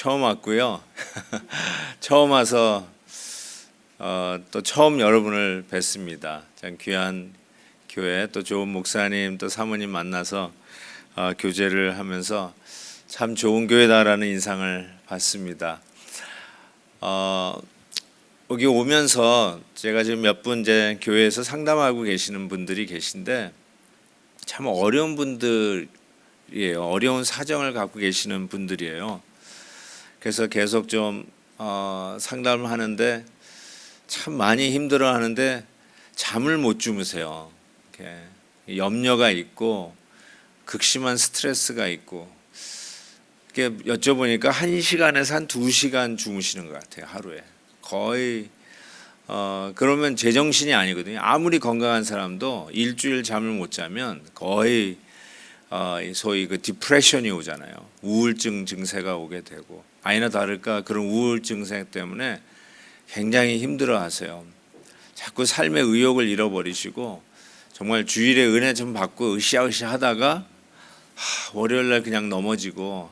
처음 왔고요. 처음 와서 또 처음 여러분을 뵙습니다. 참 귀한 교회, 또 좋은 목사님, 또 사모님 만나서 교제를 하면서 참 좋은 교회다라는 인상을 받습니다. 여기 오면서 제가 지금 몇 분 이제 교회에서 상담하고 계시는 분들이 계신데 참 어려운 분들이에요. 어려운 사정을 갖고 계시는 분들이에요. 그래서 계속 좀 상담을 하는데 참 많이 힘들어하는데 잠을 못 주무세요. 이렇게 염려가 있고 극심한 스트레스가 있고 이렇게 여쭤보니까 1시간에서 한 2시간 주무시는 것 같아요. 하루에 거의 그러면 제정신이 아니거든요. 아무리 건강한 사람도 일주일 잠을 못 자면 거의 소위 그 디프레션이 오잖아요. 우울증 증세가 오게 되고 아니나 다를까 그런 우울증 증세 때문에 굉장히 힘들어하세요. 자꾸 삶의 의욕을 잃어버리시고 정말 주일에 은혜 좀 받고 으쌰으쌰 하다가 월요일날 그냥 넘어지고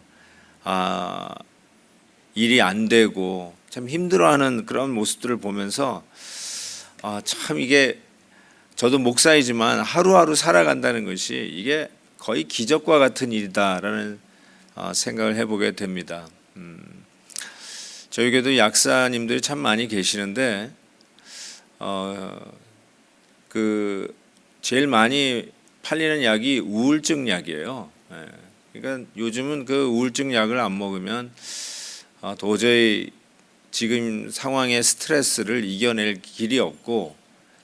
일이 안 되고 참 힘들어하는 그런 모습들을 보면서 참 이게 저도 목사이지만 하루하루 살아간다는 것이 이게 거의 기적과 같은 일이다라는 생각을 해보게 됩니다. 저희 교회도 약사님들이 참 많이 계시는데 그 제일 많이 팔리는 약이 우울증 약이에요. 그러니까 요즘은 그 우울증 약을 안 먹으면 도저히 지금 상황의 스트레스를 이겨낼 길이 없고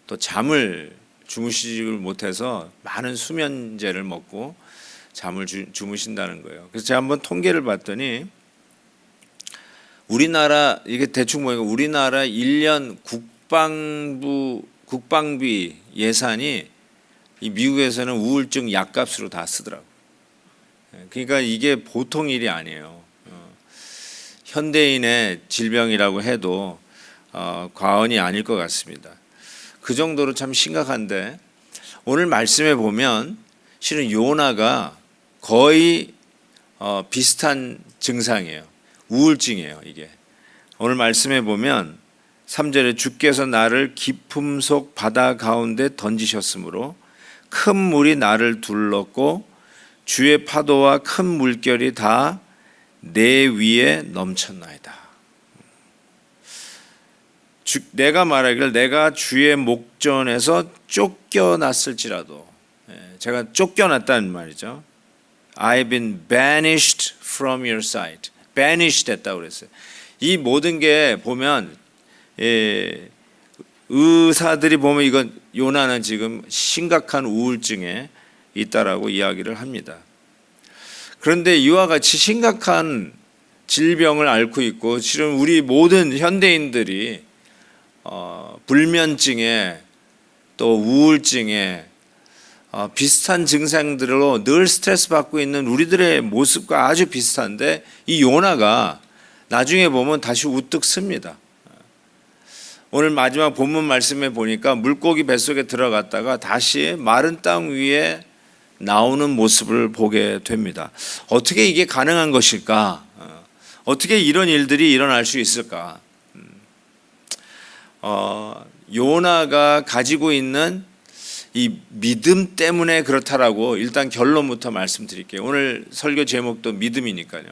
또 잠을 주무시지를 못해서 많은 수면제를 먹고 잠을 주무신다는 거예요. 그래서 제가 한번 통계를 봤더니 우리나라 이게 대충 보니까 우리나라 1년 국방비 예산이 이 미국에서는 우울증 약값으로 다 쓰더라고요. 그러니까 이게 보통 일이 아니에요. 현대인의 질병이라고 해도 과언이 아닐 것 같습니다. 그 정도로 참 심각한데 오늘 말씀에 보면 실은 요나가 거의 비슷한 증상이에요. 우울증이에요. 이게 오늘 말씀에 보면 3절에 주께서 나를 깊음 속 바다 가운데 던지셨으므로 큰 물이 나를 둘렀고 주의 파도와 큰 물결이 다 내 위에 넘쳤나이다. 내가 말하기를 내가 주의 목전에서 쫓겨났을지라도 제가 쫓겨났다는 말이죠. I've been banished from your sight. banished 됐다고 그랬어요. 이 모든 게 보면 의사들이 보면 이건 요나는 지금 심각한 우울증에 있다라고 이야기를 합니다. 그런데 이와 같이 심각한 질병을 앓고 있고 실은 우리 모든 현대인들이 불면증에 또 우울증에 비슷한 증상들로 늘 스트레스 받고 있는 우리들의 모습과 아주 비슷한데 이 요나가 나중에 보면 다시 우뚝 섭니다. 오늘 마지막 본문 말씀에 보니까 물고기 뱃속에 들어갔다가 다시 마른 땅 위에 나오는 모습을 보게 됩니다. 어떻게 이게 가능한 것일까? 어떻게 이런 일들이 일어날 수 있을까? 요나가 가지고 있는 이 믿음 때문에 그렇다라고 일단 결론부터 말씀드릴게요. 오늘 설교 제목도 믿음이니까요.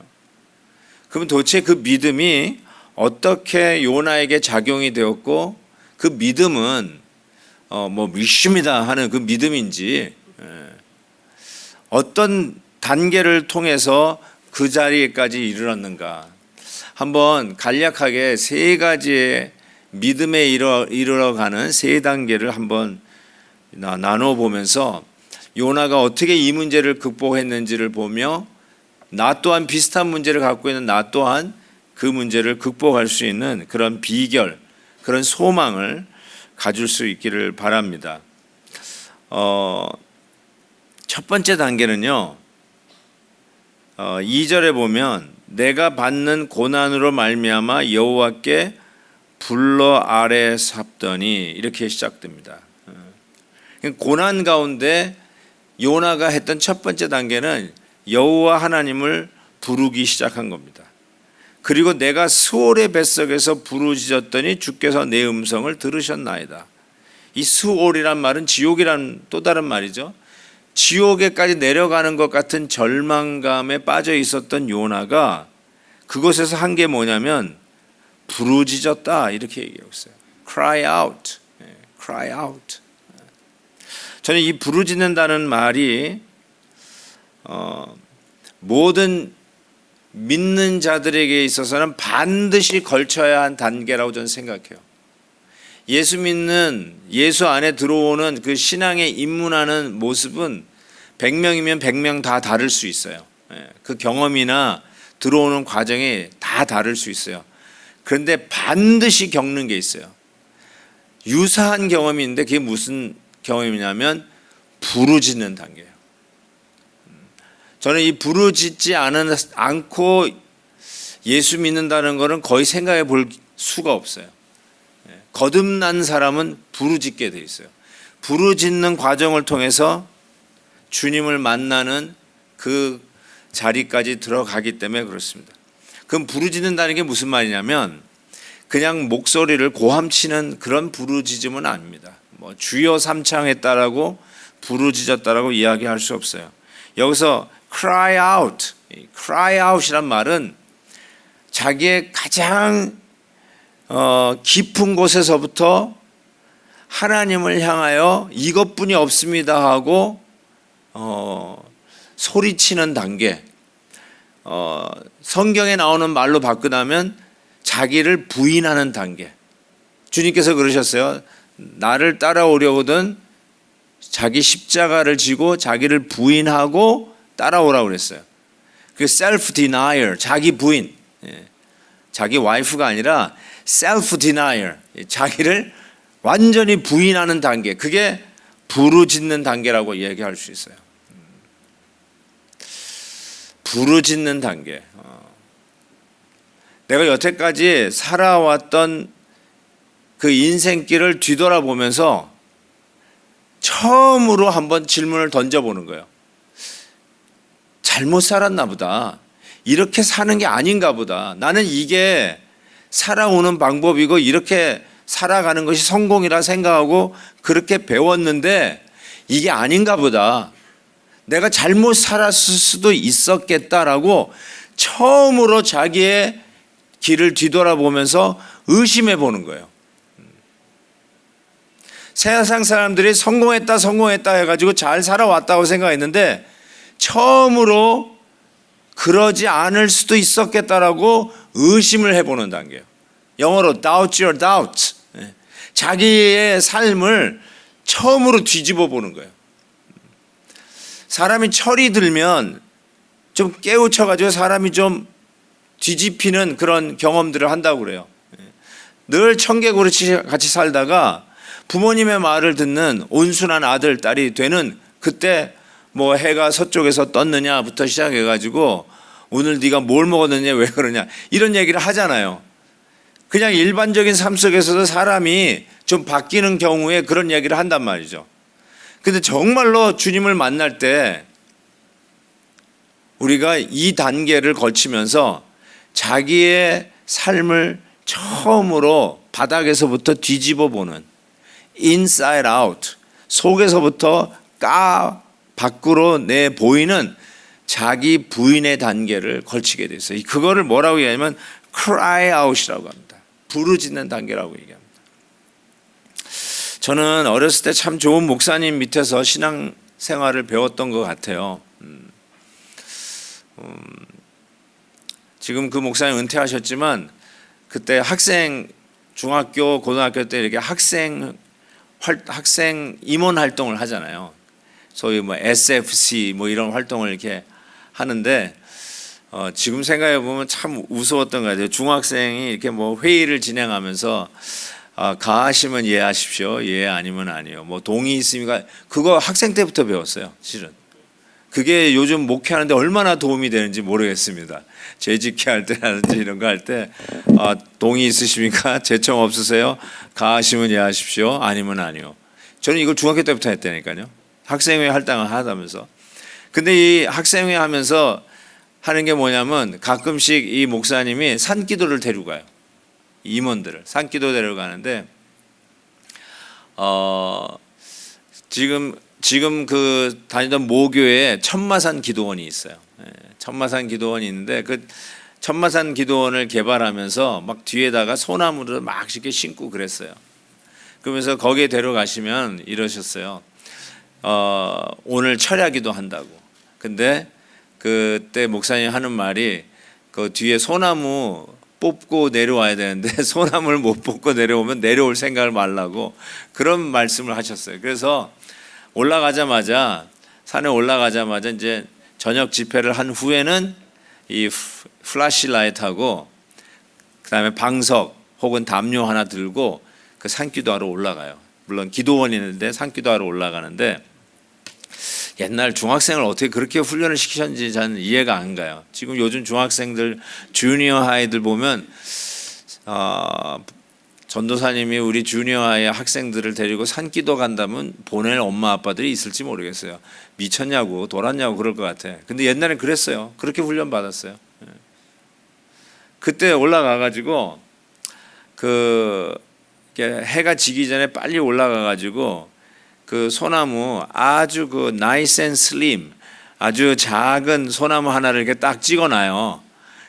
그럼 도대체 그 믿음이 어떻게 요나에게 작용이 되었고 그 믿음은 믿습니다 하는 그 믿음인지 어떤 단계를 통해서 그 자리에까지 이르렀는가 한번 간략하게 세 가지의 믿음에 이르러가는 세 단계를 한번 나눠 보면서 요나가 어떻게 이 문제를 극복했는지를 보며 나 또한 비슷한 문제를 갖고 있는 나 또한 그 문제를 극복할 수 있는 그런 비결, 그런 소망을 가질 수 있기를 바랍니다. 첫 번째 단계는요, 2절에 보면 내가 받는 고난으로 말미암아 여호와께 불러 아래 삽더니 이렇게 시작됩니다. 고난 가운데 요나가 했던 첫 번째 단계는 여호와 하나님을 부르기 시작한 겁니다. 그리고 내가 스올의 뱃속에서 부르짖었더니 주께서 내 음성을 들으셨나이다. 이 스올이란 말은 지옥이란 또 다른 말이죠. 지옥에까지 내려가는 것 같은 절망감에 빠져 있었던 요나가 그곳에서 한 게 뭐냐면 부르짖었다 이렇게 얘기하고 있어요. Cry out, cry out. 저는 이 부르짖는다는 말이 모든 믿는 자들에게 있어서는 반드시 걸쳐야 한 단계라고 저는 생각해요. 예수 믿는, 예수 안에 들어오는 그 신앙에 입문하는 모습은 100명이면 100명 다 다를 수 있어요. 그 경험이나 들어오는 과정이 다 다를 수 있어요. 그런데 반드시 겪는 게 있어요. 유사한 경험이 있는데 그게 무슨 경험이냐면 부르짖는 단계예요. 저는 이 부르짖지 않고 예수 믿는다는 것은 거의 생각해 볼 수가 없어요. 거듭난 사람은 부르짖게 돼 있어요. 부르짖는 과정을 통해서 주님을 만나는 그 자리까지 들어가기 때문에 그렇습니다. 그럼 부르짖는다는 게 무슨 말이냐면 그냥 목소리를 고함치는 그런 부르짖음은 아닙니다. 뭐 주여 삼창했다라고 부르짖었다라고 이야기할 수 없어요. 여기서 cry out, cry out이란 말은 자기의 가장 깊은 곳에서부터 하나님을 향하여 이것뿐이 없습니다 하고 소리치는 단계. 성경에 나오는 말로 바꾸자면 자기를 부인하는 단계. 주님께서 그러셨어요. 나를 따라오려거든 자기 십자가를 지고 자기를 부인하고 따라오라고 그랬어요. 그 self denial, 자기 부인. 자기 와이프가 아니라 self denial, 자기를 완전히 부인하는 단계. 그게 부르짖는 단계라고 얘기할 수 있어요. 부르짖는 단계. 내가 여태까지 살아왔던 그 인생길을 뒤돌아보면서 처음으로 한번 질문을 던져보는 거예요. 잘못 살았나 보다. 이렇게 사는 게 아닌가 보다. 나는 이게 살아오는 방법이고 이렇게 살아가는 것이 성공이라 생각하고 그렇게 배웠는데 이게 아닌가 보다. 내가 잘못 살았을 수도 있었겠다라고 처음으로 자기의 길을 뒤돌아보면서 의심해 보는 거예요. 세상 사람들이 성공했다 해가지고 잘 살아왔다고 생각했는데 처음으로 그러지 않을 수도 있었겠다라고 의심을 해보는 단계예요. 영어로 doubt your doubt. 자기의 삶을 처음으로 뒤집어 보는 거예요. 사람이 철이 들면 좀 깨우쳐가지고 사람이 좀 뒤집히는 그런 경험들을 한다고 그래요. 늘 청개구리 같이 살다가 부모님의 말을 듣는 온순한 아들, 딸이 되는 그때 뭐 해가 서쪽에서 떴느냐부터 시작해가지고 오늘 네가 뭘 먹었느냐 왜 그러냐 이런 얘기를 하잖아요. 그냥 일반적인 삶 속에서도 사람이 좀 바뀌는 경우에 그런 얘기를 한단 말이죠. 근데 정말로 주님을 만날 때 우리가 이 단계를 거치면서 자기의 삶을 처음으로 바닥에서부터 뒤집어 보는 inside out, 속에서부터 밖으로 내 보이는 자기 부인의 단계를 걸치게 됐어요. 그거를 뭐라고 얘기하냐면 cry out이라고 합니다. 부르짖는 단계라고 얘기합니다. 저는 어렸을 때 참 좋은 목사님 밑에서 신앙 생활을 배웠던 것 같아요. 지금 그 목사님 은퇴하셨지만 그때 학생 중학교 고등학교 때 이렇게 학생 임원 활동을 하잖아요. 소위 뭐 SFC 뭐 이런 활동을 이렇게 하는데 지금 생각해 보면 참 우스웠던 것 같아요. 중학생이 이렇게 뭐 회의를 진행하면서 가하시면 예하십시오. 예 아니면 아니요. 뭐 동의 있습니까? 그거 학생 때부터 배웠어요. 실은. 그게 요즘 목회하는데 얼마나 도움이 되는지 모르겠습니다. 재직회 할 때라든지 이런 거 할 때 동의 있으십니까? 제청 없으세요? 가하시면 예하십시오. 아니면 아니요. 저는 이걸 중학교 때부터 했다니까요. 학생회 할당을 하다면서. 근데 이 학생회 하면서 하는 게 뭐냐면 가끔씩 이 목사님이 산기도를 데리고 가요. 임원들을 산기도 데려가는데 지금 그 다니던 모교에 천마산 기도원이 있어요. 천마산 기도원이 있는데 그 천마산 기도원을 개발하면서 막 뒤에다가 소나무를 막 이렇게 심고 그랬어요. 그러면서 거기에 데려가시면 이러셨어요. 오늘 철야기도 한다고. 근데 그때 목사님 하는 말이 그 뒤에 소나무 뽑고 내려와야 되는데 소나무를 못 뽑고 내려오면 내려올 생각을 말라고 그런 말씀을 하셨어요. 그래서 산에 올라가자마자 이제 저녁 집회를 한 후에는 이 플래시라이트하고 그다음에 방석 혹은 담요 하나 들고 그 산기도하러 올라가요. 물론 기도원이 있는데 산기도하러 올라가는데 옛날 중학생을 어떻게 그렇게 훈련을 시키셨는지 저는 이해가 안 가요. 지금 요즘 중학생들 주니어 하이들 보면 전도사님이 우리 주니어 하이 학생들을 데리고 산기도 간다면 보낼 엄마 아빠들이 있을지 모르겠어요. 미쳤냐고 돌았냐고 그럴 것 같아. 근데 옛날엔 그랬어요. 그렇게 훈련 받았어요. 그때 올라가가지고 그 해가 지기 전에 빨리 올라가가지고 그 소나무 아주 그 나이스 앤 슬림 아주 작은 소나무 하나를 이렇게 딱 찍어놔요.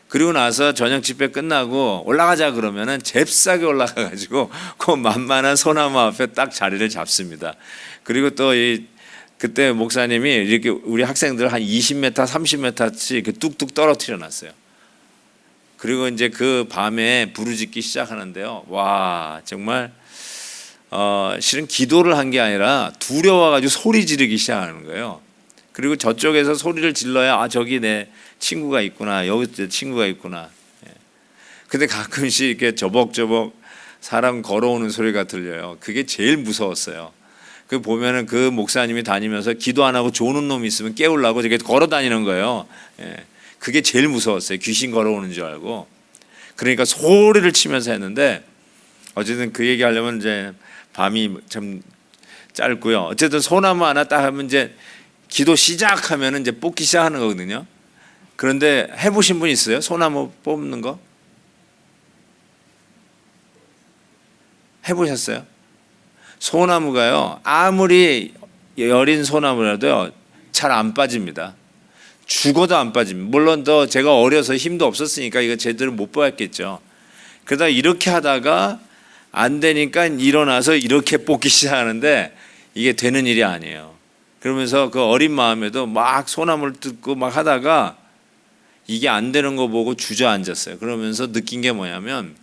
그리고 나서 저녁 집회 끝나고 올라가자 그러면은 잽싸게 올라가가지고 그 만만한 소나무 앞에 딱 자리를 잡습니다. 그리고 또 그때 목사님이 이렇게 우리 학생들 한 20m, 30m씩 이렇게 뚝뚝 떨어뜨려 놨어요. 그리고 이제 그 밤에 부르짖기 시작하는데요. 와 정말 실은 기도를 한 게 아니라 두려워가지고 소리 지르기 시작하는 거예요. 그리고 저쪽에서 소리를 질러야 저기 내 친구가 있구나, 여기 내 친구가 있구나. 근데 가끔씩 이렇게 저벅저벅 사람 걸어오는 소리가 들려요. 그게 제일 무서웠어요. 그 보면은 그 목사님이 다니면서 기도 안 하고 조는 놈이 있으면 깨우려고 이렇게 걸어 다니는 거예요. 그게 제일 무서웠어요. 귀신 걸어오는 줄 알고. 그러니까 소리를 치면서 했는데 어쨌든 그 얘기 하려면 이제 밤이 좀 짧고요. 어쨌든 소나무 하나 딱 하면 이제 기도 시작하면 이제 뽑기 시작하는 거거든요. 그런데 해보신 분 있어요? 소나무 뽑는 거? 해보셨어요? 소나무가요, 아무리 여린 소나무라도요, 잘 안 빠집니다. 죽어도 안 빠집니다. 물론 더 제가 어려서 힘도 없었으니까 이거 제대로 못 뽑았겠죠. 그러다 이렇게 하다가 안 되니까 일어나서 이렇게 뽑기 시작하는데 이게 되는 일이 아니에요. 그러면서 그 어린 마음에도 막 소나무를 뜯고 막 하다가 이게 안 되는 거 보고 주저앉았어요. 그러면서 느낀 게 뭐냐면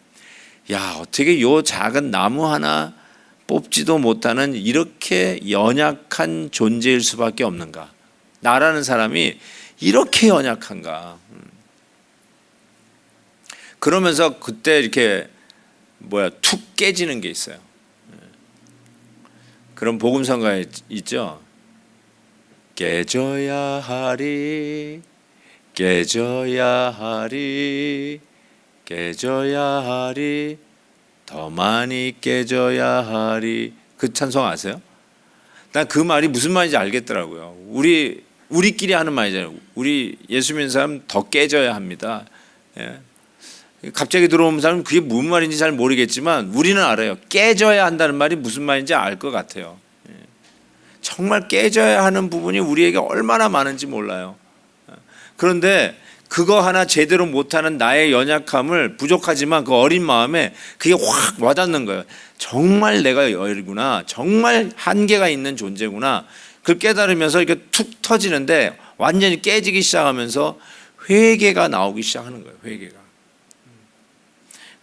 야 어떻게 요 작은 나무 하나 뽑지도 못하는 이렇게 연약한 존재일 수밖에 없는가. 나라는 사람이 이렇게 연약한가. 그러면서 그때 이렇게 툭 깨지는 게 있어요. 그런 복음성가에 있죠. 깨져야 하리, 깨져야 하리, 깨져야 하리, 더 많이 깨져야 하리. 그 찬송 아세요? 난 그 말이 무슨 말인지 알겠더라고요. 우리끼리 하는 말이잖아요. 우리 예수 믿는 사람 더 깨져야 합니다. 갑자기 들어오는 사람은 그게 무슨 말인지 잘 모르겠지만 우리는 알아요. 깨져야 한다는 말이 무슨 말인지 알 것 같아요. 정말 깨져야 하는 부분이 우리에게 얼마나 많은지 몰라요. 그런데 그거 하나 제대로 못하는 나의 연약함을 부족하지만 그 어린 마음에 그게 확 와닿는 거예요. 정말 내가 여리구나. 정말 한계가 있는 존재구나. 그걸 깨달으면서 이렇게 툭 터지는데 완전히 깨지기 시작하면서 회개가 나오기 시작하는 거예요. 회개가.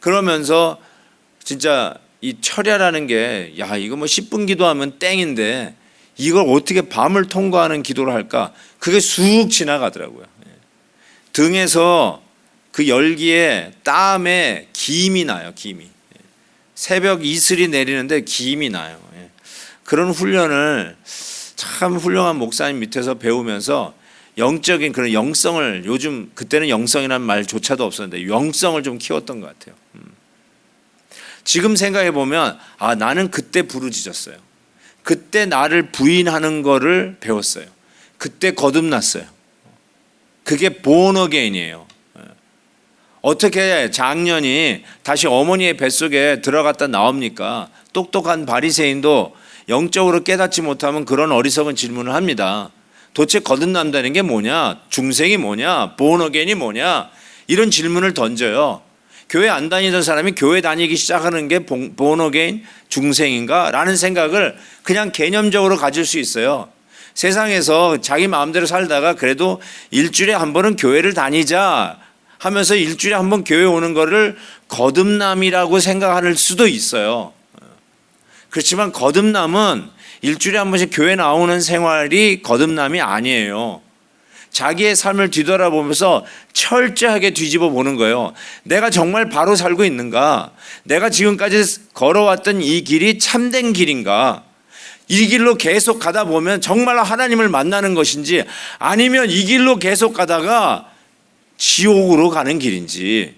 그러면서 진짜 이 철야라는 게 야 이거 뭐 10분 기도하면 땡인데 이걸 어떻게 밤을 통과하는 기도를 할까? 그게 쑥 지나가더라고요. 등에서 그 열기에 땀에 김이 나요. 김이. 새벽 이슬이 내리는데 김이 나요. 그런 훈련을 참 훌륭한 목사님 밑에서 배우면서 영적인 그런 영성을 요즘 그때는 영성이라는 말조차도 없었는데 영성을 좀 키웠던 것 같아요. 지금 생각해 보면 나는 그때 부르짖었어요. 그때 나를 부인하는 거를 배웠어요. 그때 거듭났어요. 그게 born again이에요. 어떻게 장년이 다시 어머니의 뱃속에 들어갔다 나옵니까? 똑똑한 바리새인도 영적으로 깨닫지 못하면 그런 어리석은 질문을 합니다. 도대체 거듭난다는 게 뭐냐? 중생이 뭐냐? born again이 뭐냐? 이런 질문을 던져요. 교회 안 다니던 사람이 교회 다니기 시작하는 게 born again 중생인가? 라는 생각을 그냥 개념적으로 가질 수 있어요. 세상에서 자기 마음대로 살다가 그래도 일주일에 한 번은 교회를 다니자 하면서 일주일에 한 번 교회 오는 거를 거듭남이라고 생각할 수도 있어요. 그렇지만 거듭남은 일주일에 한 번씩 교회 나오는 생활이 거듭남이 아니에요. 자기의 삶을 뒤돌아보면서 철저하게 뒤집어 보는 거예요. 내가 정말 바로 살고 있는가? 내가 지금까지 걸어왔던 이 길이 참된 길인가? 이 길로 계속 가다 보면 정말 하나님을 만나는 것인지, 아니면 이 길로 계속 가다가 지옥으로 가는 길인지.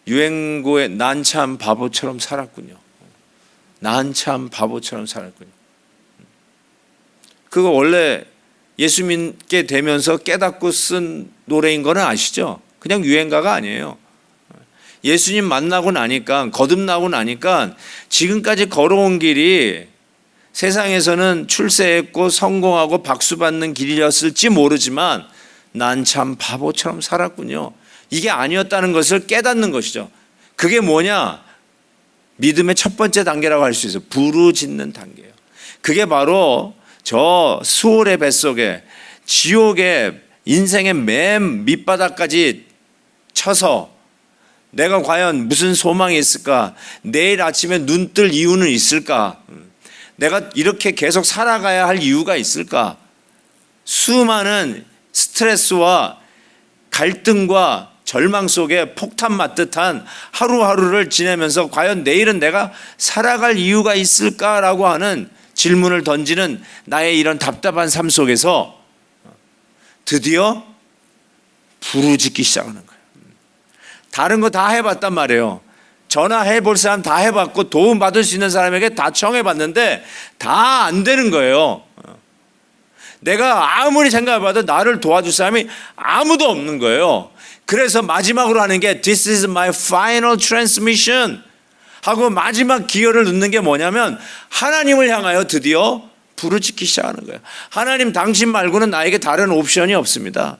유행고에 난 참 바보처럼 살았군요. 난 참 바보처럼 살았군요. 그거 원래 예수 믿게 되면서 깨닫고 쓴 노래인 거는 아시죠? 그냥 유행가가 아니에요. 예수님 만나고 나니까, 거듭나고 나니까 지금까지 걸어온 길이 세상에서는 출세했고 성공하고 박수 받는 길이었을지 모르지만 난 참 바보처럼 살았군요. 이게 아니었다는 것을 깨닫는 것이죠. 그게 뭐냐? 믿음의 첫 번째 단계라고 할 수 있어요. 부르짖는 단계예요. 그게 바로 저 수월의 뱃속에, 지옥의 인생의 맨 밑바닥까지 쳐서 내가 과연 무슨 소망이 있을까? 내일 아침에 눈 뜰 이유는 있을까? 내가 이렇게 계속 살아가야 할 이유가 있을까? 수많은 스트레스와 갈등과 절망 속에 폭탄 맞듯한 하루하루를 지내면서 과연 내일은 내가 살아갈 이유가 있을까라고 하는 질문을 던지는 나의 이런 답답한 삶 속에서 드디어 부르짖기 시작하는 거예요. 다른 거 다 해봤단 말이에요. 전화해 볼 사람 다 해봤고 도움 받을 수 있는 사람에게 다 청해봤는데 다 안 되는 거예요. 내가 아무리 생각해봐도 나를 도와줄 사람이 아무도 없는 거예요. 그래서 마지막으로 하는 게 This is my final transmission 하고 마지막 기여를 넣는 게 뭐냐면 하나님을 향하여 드디어 부르짖기 시작하는 거예요. 하나님, 당신 말고는 나에게 다른 옵션이 없습니다.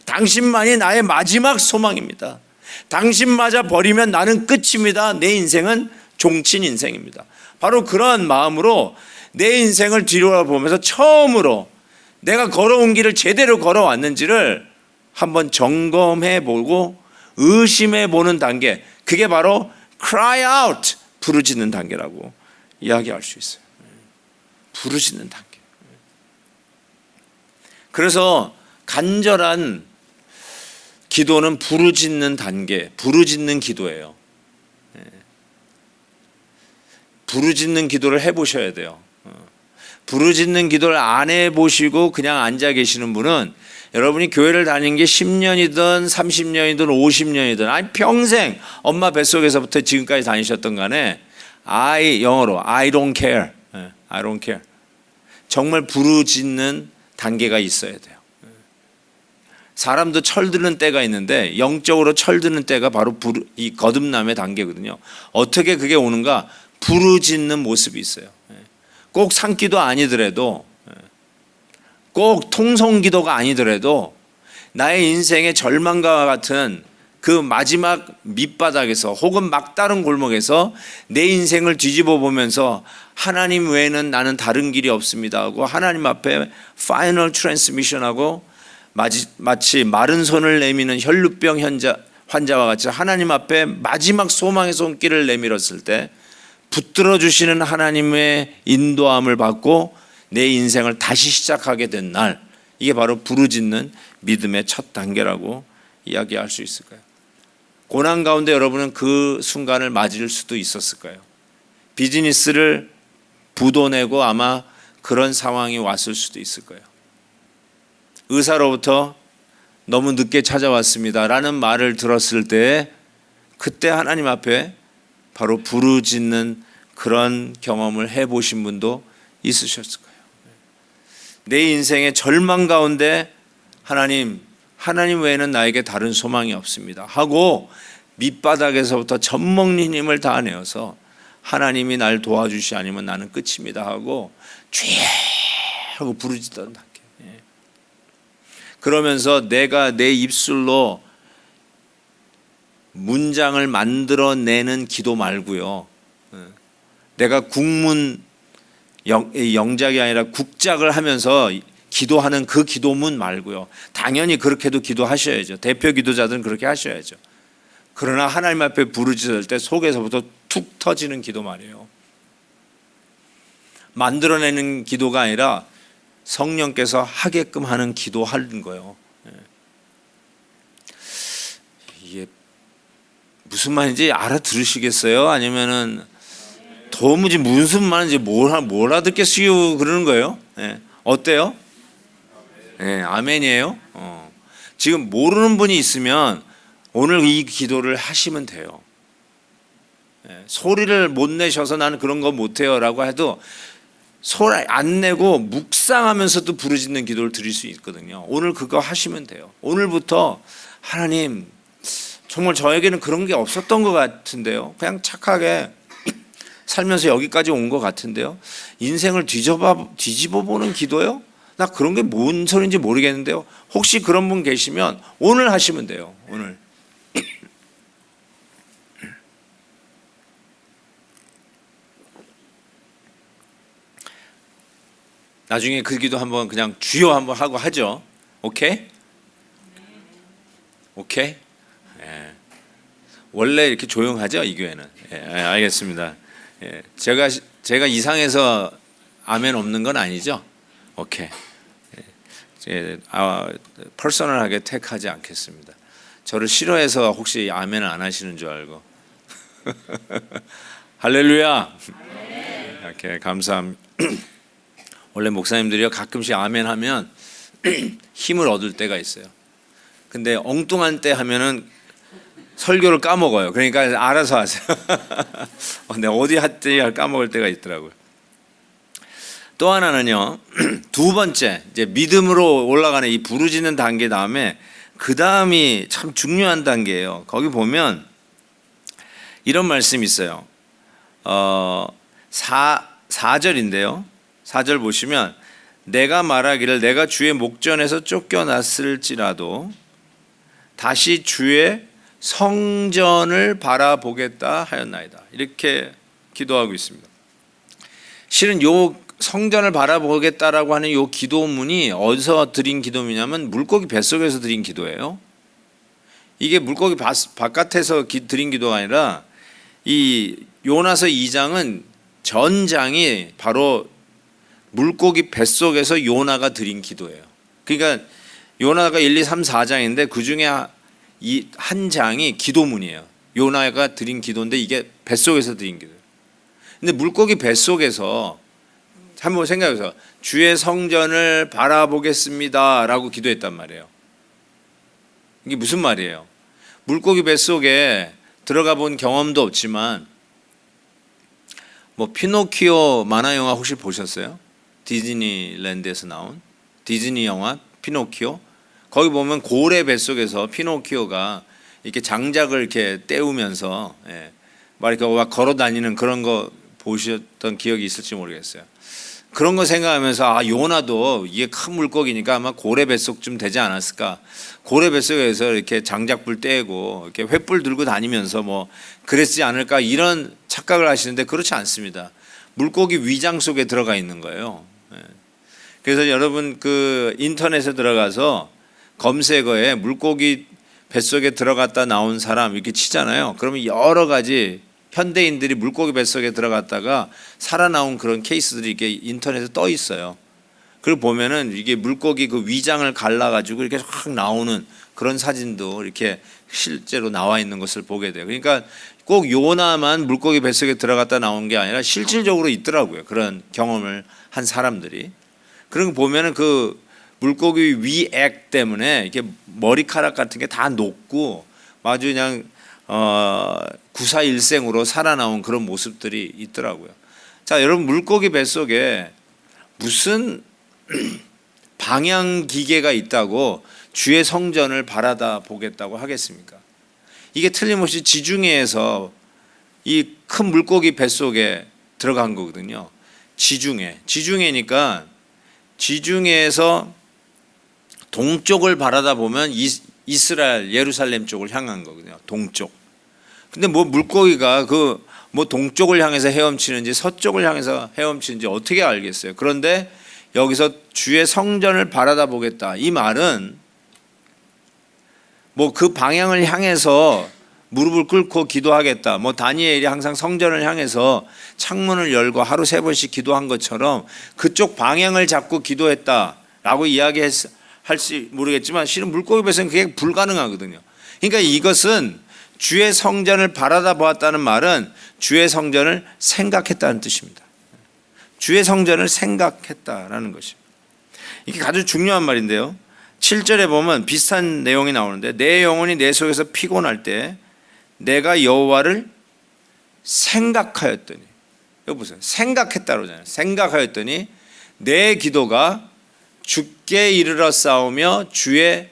당신만이 나의 마지막 소망입니다. 당신마저 버리면 나는 끝입니다. 내 인생은 종친 인생입니다. 바로 그러한 마음으로 내 인생을 뒤돌아보면서 처음으로 내가 걸어온 길을 제대로 걸어왔는지를 한번 점검해 보고 의심해 보는 단계, 그게 바로 cry out, 부르짖는 단계라고 이야기할 수 있어요. 부르짖는 단계. 그래서 간절한 기도는 부르짖는 단계, 부르짖는 기도예요. 부르짖는 기도를 해보셔야 돼요. 부르짖는 기도를 안 해보시고 그냥 앉아 계시는 분은, 여러분이 교회를 다닌 게 10년이든 30년이든 50년이든 아니 평생 엄마 뱃속에서부터 지금까지 다니셨던 간에 영어로 I don't care, I don't care. 정말 부르짖는 단계가 있어야 돼요. 사람도 철드는 때가 있는데 영적으로 철드는 때가 바로 이 거듭남의 단계거든요. 어떻게 그게 오는가? 부르짖는 모습이 있어요. 꼭 산기도 아니더라도, 꼭 통성기도가 아니더라도 나의 인생의 절망과 같은 그 마지막 밑바닥에서 혹은 막다른 골목에서 내 인생을 뒤집어 보면서 하나님 외에는 나는 다른 길이 없습니다 하고 하나님 앞에 파이널 트랜스미션하고 마치 마른 손을 내미는 혈루병 환자와 같이 하나님 앞에 마지막 소망의 손길을 내밀었을 때 붙들어 주시는 하나님의 인도함을 받고 내 인생을 다시 시작하게 된 날, 이게 바로 부르짖는 믿음의 첫 단계라고 이야기할 수 있을까요? 고난 가운데 여러분은 그 순간을 맞을 수도 있었을까요? 비즈니스를 부도내고 아마 그런 상황이 왔을 수도 있을 거예요. 의사로부터 너무 늦게 찾아왔습니다 라는 말을 들었을 때 그때 하나님 앞에 바로 부르짖는 그런 경험을 해보신 분도 있으셨을 거예요. 내 인생의 절망 가운데 하나님 외에는 나에게 다른 소망이 없습니다 하고 밑바닥에서부터 젖먹는 힘을 다 내어서 하나님이 날 도와주시 아니면 나는 끝입니다 하고 주여 하고 부르짖던 단계. 그러면서 내가 내 입술로 문장을 만들어내는 기도 말고요, 내가 국문 영작이 아니라 국작을 하면서 기도하는 그 기도문 말고요. 당연히 그렇게도 기도하셔야죠. 대표 기도자들은 그렇게 하셔야죠. 그러나 하나님 앞에 부르짖을 때 속에서부터 툭 터지는 기도 말이에요. 만들어내는 기도가 아니라 성령께서 하게끔 하는 기도하는 거예요. 이게 무슨 말인지 알아들으시겠어요? 아니면은 도무지 무슨 말인지 뭘 알아듣겠어요? 그러는 거예요. 어때요? 아멘이에요. 지금 모르는 분이 있으면 오늘 이 기도를 하시면 돼요. 소리를 못 내셔서 나는 그런 거 못해요 라고 해도 소리 안 내고 묵상하면서도 부르짖는 기도를 드릴 수 있거든요. 오늘 그거 하시면 돼요. 오늘부터 하나님 정말 저에게는 그런 게 없었던 것 같은데요. 그냥 착하게 살면서 여기까지 온 것 같은데요. 인생을 뒤집어 보는 기도요? 나 그런 게 뭔 소리인지 모르겠는데요. 혹시 그런 분 계시면 오늘 하시면 돼요. 오늘. 나중에 그 기도 한번 그냥 주여 한번 하고 하죠. 오케이? 오케이? 원래 이렇게 조용하죠, 이 교회는. 알겠습니다. 제가 이상해서 아멘 없는 건 아니죠? 오케이. 퍼스널하게 택하지 않겠습니다. 저를 싫어해서 혹시 아멘을 안 하시는 줄 알고. 할렐루야. 이렇게 감사합니다. 원래 목사님들이요 가끔씩 아멘 하면 힘을 얻을 때가 있어요. 근데 엉뚱한 때 하면은 설교를 까먹어요. 그러니까 알아서 하세요. 내가 어디 할지 까먹을 때가 있더라고요. 또 하나는요, 두 번째 이제 믿음으로 올라가는 이 부르짖는 단계 다음에 그 다음이 참 중요한 단계예요. 거기 보면 이런 말씀이 있어요. 4절인데요. 4절 보시면 내가 말하기를 내가 주의 목전에서 쫓겨났을지라도 다시 주의 성전을 바라보겠다 하였나이다. 이렇게 기도하고 있습니다. 실은 요 성전을 바라보겠다라고 하는 요 기도문이 어디서 드린 기도문이냐면 물고기 뱃속에서 드린 기도예요. 이게 물고기 바깥에서 드린 기도가 아니라 이 요나서 2장은 전장이 바로 물고기 뱃속에서 요나가 드린 기도예요. 그러니까 요나가 1, 2, 3, 4장인데 그 중에 이 한 장이 기도문이에요. 요나가 드린 기도인데 이게 뱃속에서 드린 기도예요. 근데 물고기 뱃속에서 한번 생각해서 주의 성전을 바라보겠습니다 라고 기도했단 말이에요. 이게 무슨 말이에요? 물고기 뱃속에 들어가 본 경험도 없지만 뭐 피노키오 만화 영화 혹시 보셨어요? 디즈니랜드에서 나온 디즈니 영화 피노키오. 거기 보면 고래 뱃속에서 피노키오가 이렇게 장작을 이렇게 떼우면서 막 이렇게 막 걸어 다니는 그런 거 보셨던 기억이 있을지 모르겠어요. 그런 거 생각하면서 요나도 이게 큰 물고기니까 아마 고래 뱃속쯤 되지 않았을까. 고래 뱃속에서 이렇게 장작불 떼고 이렇게 횃불 들고 다니면서 뭐 그랬지 않을까 이런 착각을 하시는데 그렇지 않습니다. 물고기 위장 속에 들어가 있는 거예요. 그래서 여러분 그 인터넷에 들어가서 검색어에 물고기 뱃속에 들어갔다 나온 사람 이렇게 치잖아요. 그러면 여러 가지 현대인들이 물고기 뱃속에 들어갔다가 살아나온 그런 케이스들이 이렇게 인터넷에 떠 있어요. 그걸 보면은 이게 물고기 그 위장을 갈라가지고 이렇게 확 나오는 그런 사진도 이렇게 실제로 나와 있는 것을 보게 돼요. 그러니까 꼭 요나만 물고기 뱃속에 들어갔다 나온 게 아니라 실질적으로 있더라고요. 그런 경험을 한 사람들이. 그런 거 보면은 그 물고기 위액 때문에 이렇게 머리카락 같은 게 다 녹고 아주 그냥 구사일생으로 살아나온 그런 모습들이 있더라고요. 자, 여러분 물고기 뱃속에 무슨 방향 기계가 있다고 주의 성전을 바라다 보겠다고 하겠습니까? 이게 틀림없이 지중해에서 이 큰 물고기 뱃속에 들어간 거거든요. 지중해니까 지중해에서 동쪽을 바라다 보면 이스라엘 예루살렘 쪽을 향한 거거든요. 동쪽. 근데 뭐 물고기가 그 뭐 동쪽을 향해서 헤엄치는지 서쪽을 향해서 헤엄치는지 어떻게 알겠어요? 그런데 여기서 주의 성전을 바라다 보겠다. 이 말은 뭐 그 방향을 향해서 무릎을 꿇고 기도하겠다. 뭐 다니엘이 항상 성전을 향해서 창문을 열고 하루 3번씩 기도한 것처럼 그쪽 방향을 잡고 기도했다라고 이야기할지 모르겠지만 실은 물고기 뱃속은 그게 불가능하거든요. 그러니까 이것은 주의 성전을 바라다 보았다는 말은 주의 성전을 생각했다는 뜻입니다. 주의 성전을 생각했다라는 것입니다. 이게 아주 중요한 말인데요. 7절에 보면 비슷한 내용이 나오는데 내 영혼이 내 속에서 피곤할 때 내가 여호와를 생각하였더니, 여기 보세요. 생각했다고 하잖아요. 생각하였더니 내 기도가 주께 이르러 싸우며 주의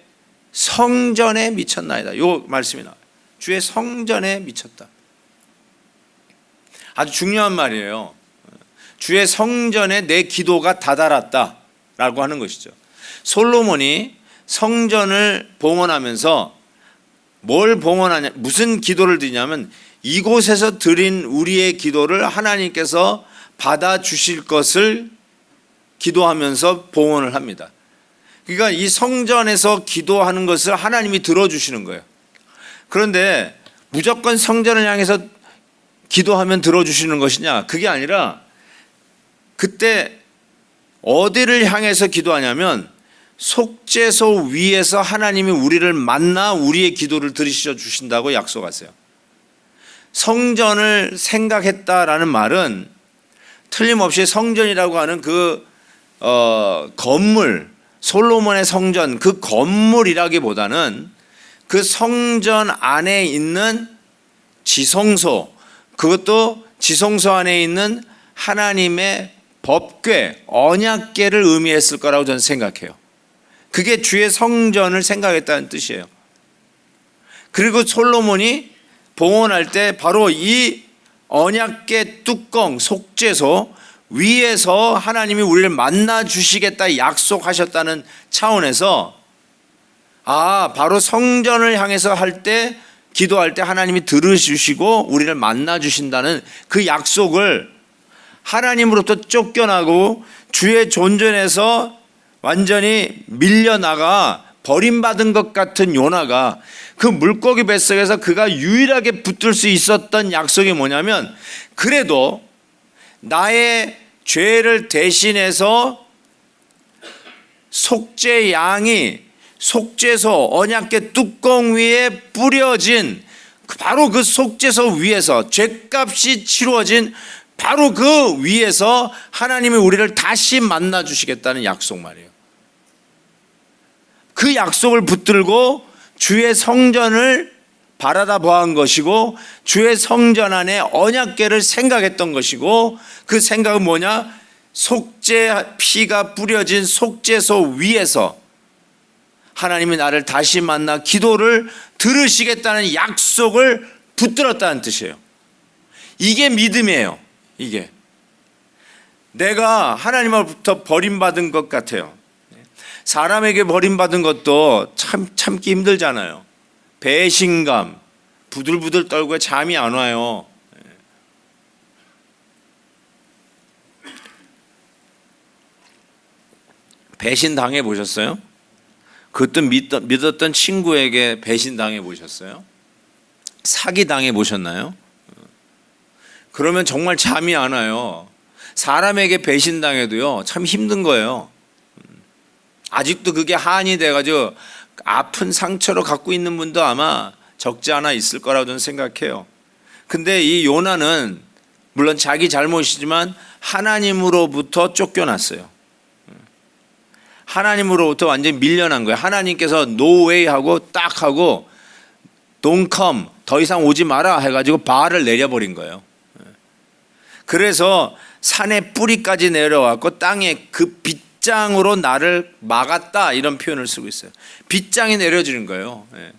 성전에 미쳤나이다. 이 말씀이 나와요. 주의 성전에 미쳤다. 아주 중요한 말이에요. 주의 성전에 내 기도가 다다랐다라고 하는 것이죠. 솔로몬이 성전을 봉헌하면서 뭘 봉헌하냐, 무슨 기도를 드리냐면 이곳에서 드린 우리의 기도를 하나님께서 받아주실 것을 기도하면서 봉헌을 합니다. 그러니까 이 성전에서 기도하는 것을 하나님이 들어주시는 거예요. 그런데 무조건 성전을 향해서 기도하면 들어주시는 것이냐? 그게 아니라 그때 어디를 향해서 기도하냐면 속죄소 위에서 하나님이 우리를 만나 우리의 기도를 들으셔 주신다고 약속하세요. 성전을 생각했다라는 말은 틀림없이 성전이라고 하는 그 건물, 솔로몬의 성전, 그 건물이라기보다는 그 성전 안에 있는 지성소, 그것도 지성소 안에 있는 하나님의 법궤, 언약궤를 의미했을 거라고 저는 생각해요. 그게 주의 성전을 생각했다는 뜻이에요. 그리고 솔로몬이 봉헌할 때 바로 이 언약궤 뚜껑, 속죄소 위에서 하나님이 우리를 만나 주시겠다 약속하셨다는 차원에서 바로 성전을 향해서 할 때 기도할 때 하나님이 들으시고 우리를 만나 주신다는 그 약속을 하나님으로부터 쫓겨나고 주의 존전에서 완전히 밀려나가 버림받은 것 같은 요나가 그 물고기 뱃속에서 그가 유일하게 붙들 수 있었던 약속이 뭐냐면 그래도 나의 죄를 대신해서 속죄 양이 속죄소 언약궤 뚜껑 위에 뿌려진 바로 그 속죄소 위에서 죄값이 치루어진 바로 그 위에서 하나님이 우리를 다시 만나 주시겠다는 약속 말이에요. 그 약속을 붙들고 주의 성전을 바라다 보한 것이고 주의 성전 안에 언약궤를 생각했던 것이고 그 생각은 뭐냐? 속죄 피가 뿌려진 속죄소 위에서 하나님이 나를 다시 만나 기도를 들으시겠다는 약속을 붙들었다는 뜻이에요. 이게 믿음이에요. 이게 내가 하나님으로부터 버림받은 것 같아요. 사람에게 버림받은 것도 참기 힘들잖아요. 배신감, 부들부들 떨고 잠이 안 와요. 배신 당해 보셨어요? 그것도 믿었던 친구에게 배신 당해 보셨어요? 사기 당해 보셨나요? 그러면 정말 잠이 안 와요. 사람에게 배신 당해도요 참 힘든 거예요. 아직도 그게 한이 돼가지고 아픈 상처로 갖고 있는 분도 아마 적지 않아 있을 거라고 저는 생각해요. 근데 이 요나는 물론 자기 잘못이지만 하나님으로부터 쫓겨났어요. 하나님으로부터 완전히 밀려난 거예요. 하나님께서 no way 하고 딱 하고 don't come, 더 이상 오지 마라 해가지고 바알을 내려버린 거예요. 그래서 산의 뿌리까지 내려왔고 땅에 그 빗장으로 나를 막았다 이런 표현을 쓰고 있어요. 빗장이 내려지는 거예요. 예.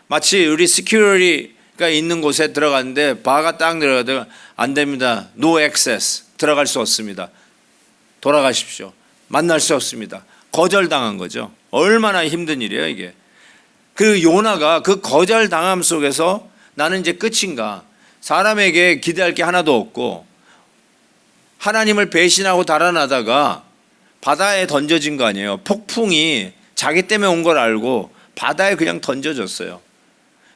마치 우리 시큐리티가 있는 곳에 들어갔는데 바가 딱 내려가다가 안 됩니다. No access. 들어갈 수 없습니다. 돌아가십시오. 만날 수 없습니다. 거절당한 거죠. 얼마나 힘든 일이에요 이게. 그 요나가 그 거절당함 속에서 나는 이제 끝인가. 사람에게 기대할 게 하나도 없고 하나님을 배신하고 달아나다가 바다에 던져진 거 아니에요. 폭풍이 자기 때문에 온 걸 알고 바다에 그냥 던져졌어요.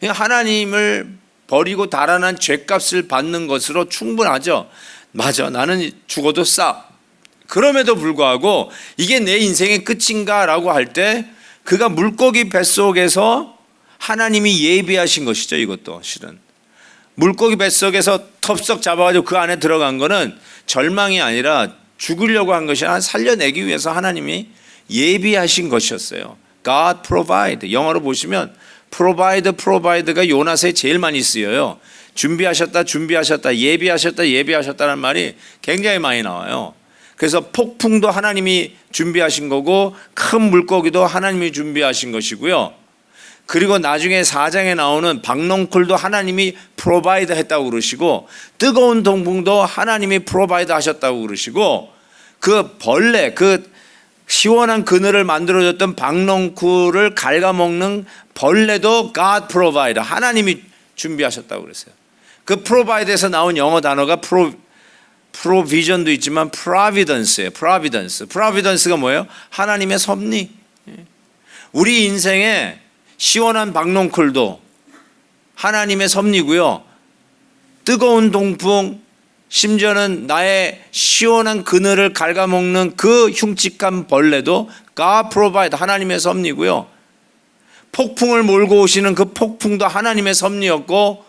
하나님을 버리고 달아난 죄값을 받는 것으로 충분하죠. 맞아, 나는 죽어도 싸. 그럼에도 불구하고 이게 내 인생의 끝인가 라고 할 때 그가 물고기 뱃속에서 하나님이 예비하신 것이죠. 이것도 실은 물고기 뱃속에서 텁썩 잡아가지고 그 안에 들어간 거는 절망이 아니라 죽으려고 한 것이 아니라 살려내기 위해서 하나님이 예비하신 것이었어요. God provide. 영어로 보시면 provide가 요나서에 제일 많이 쓰여요. 준비하셨다, 예비하셨다라는 말이 굉장히 많이 나와요. 그래서 폭풍도 하나님이 준비하신 거고 큰 물고기도 하나님이 준비하신 것이고요. 그리고 나중에 4장에 나오는 박넝쿨도 하나님이 프로바이드 했다고 그러시고 뜨거운 동풍도 하나님이 프로바이드 하셨다고 그러시고 그 벌레, 그 시원한 그늘을 만들어줬던 박넝쿨을 갉아먹는 벌레도 God provide, 하나님이 준비하셨다고 그랬어요. 그 프로바이드에서 나온 영어 단어가 프로비전도 있지만 providence예요. providence가 뭐예요? 하나님의 섭리. 우리 인생에 시원한 박넝쿨도 하나님의 섭리고요. 뜨거운 동풍, 심지어는 나의 시원한 그늘을 갉아먹는 그 흉측한 벌레도 God provide, 하나님의 섭리고요. 폭풍을 몰고 오시는 그 폭풍도 하나님의 섭리였고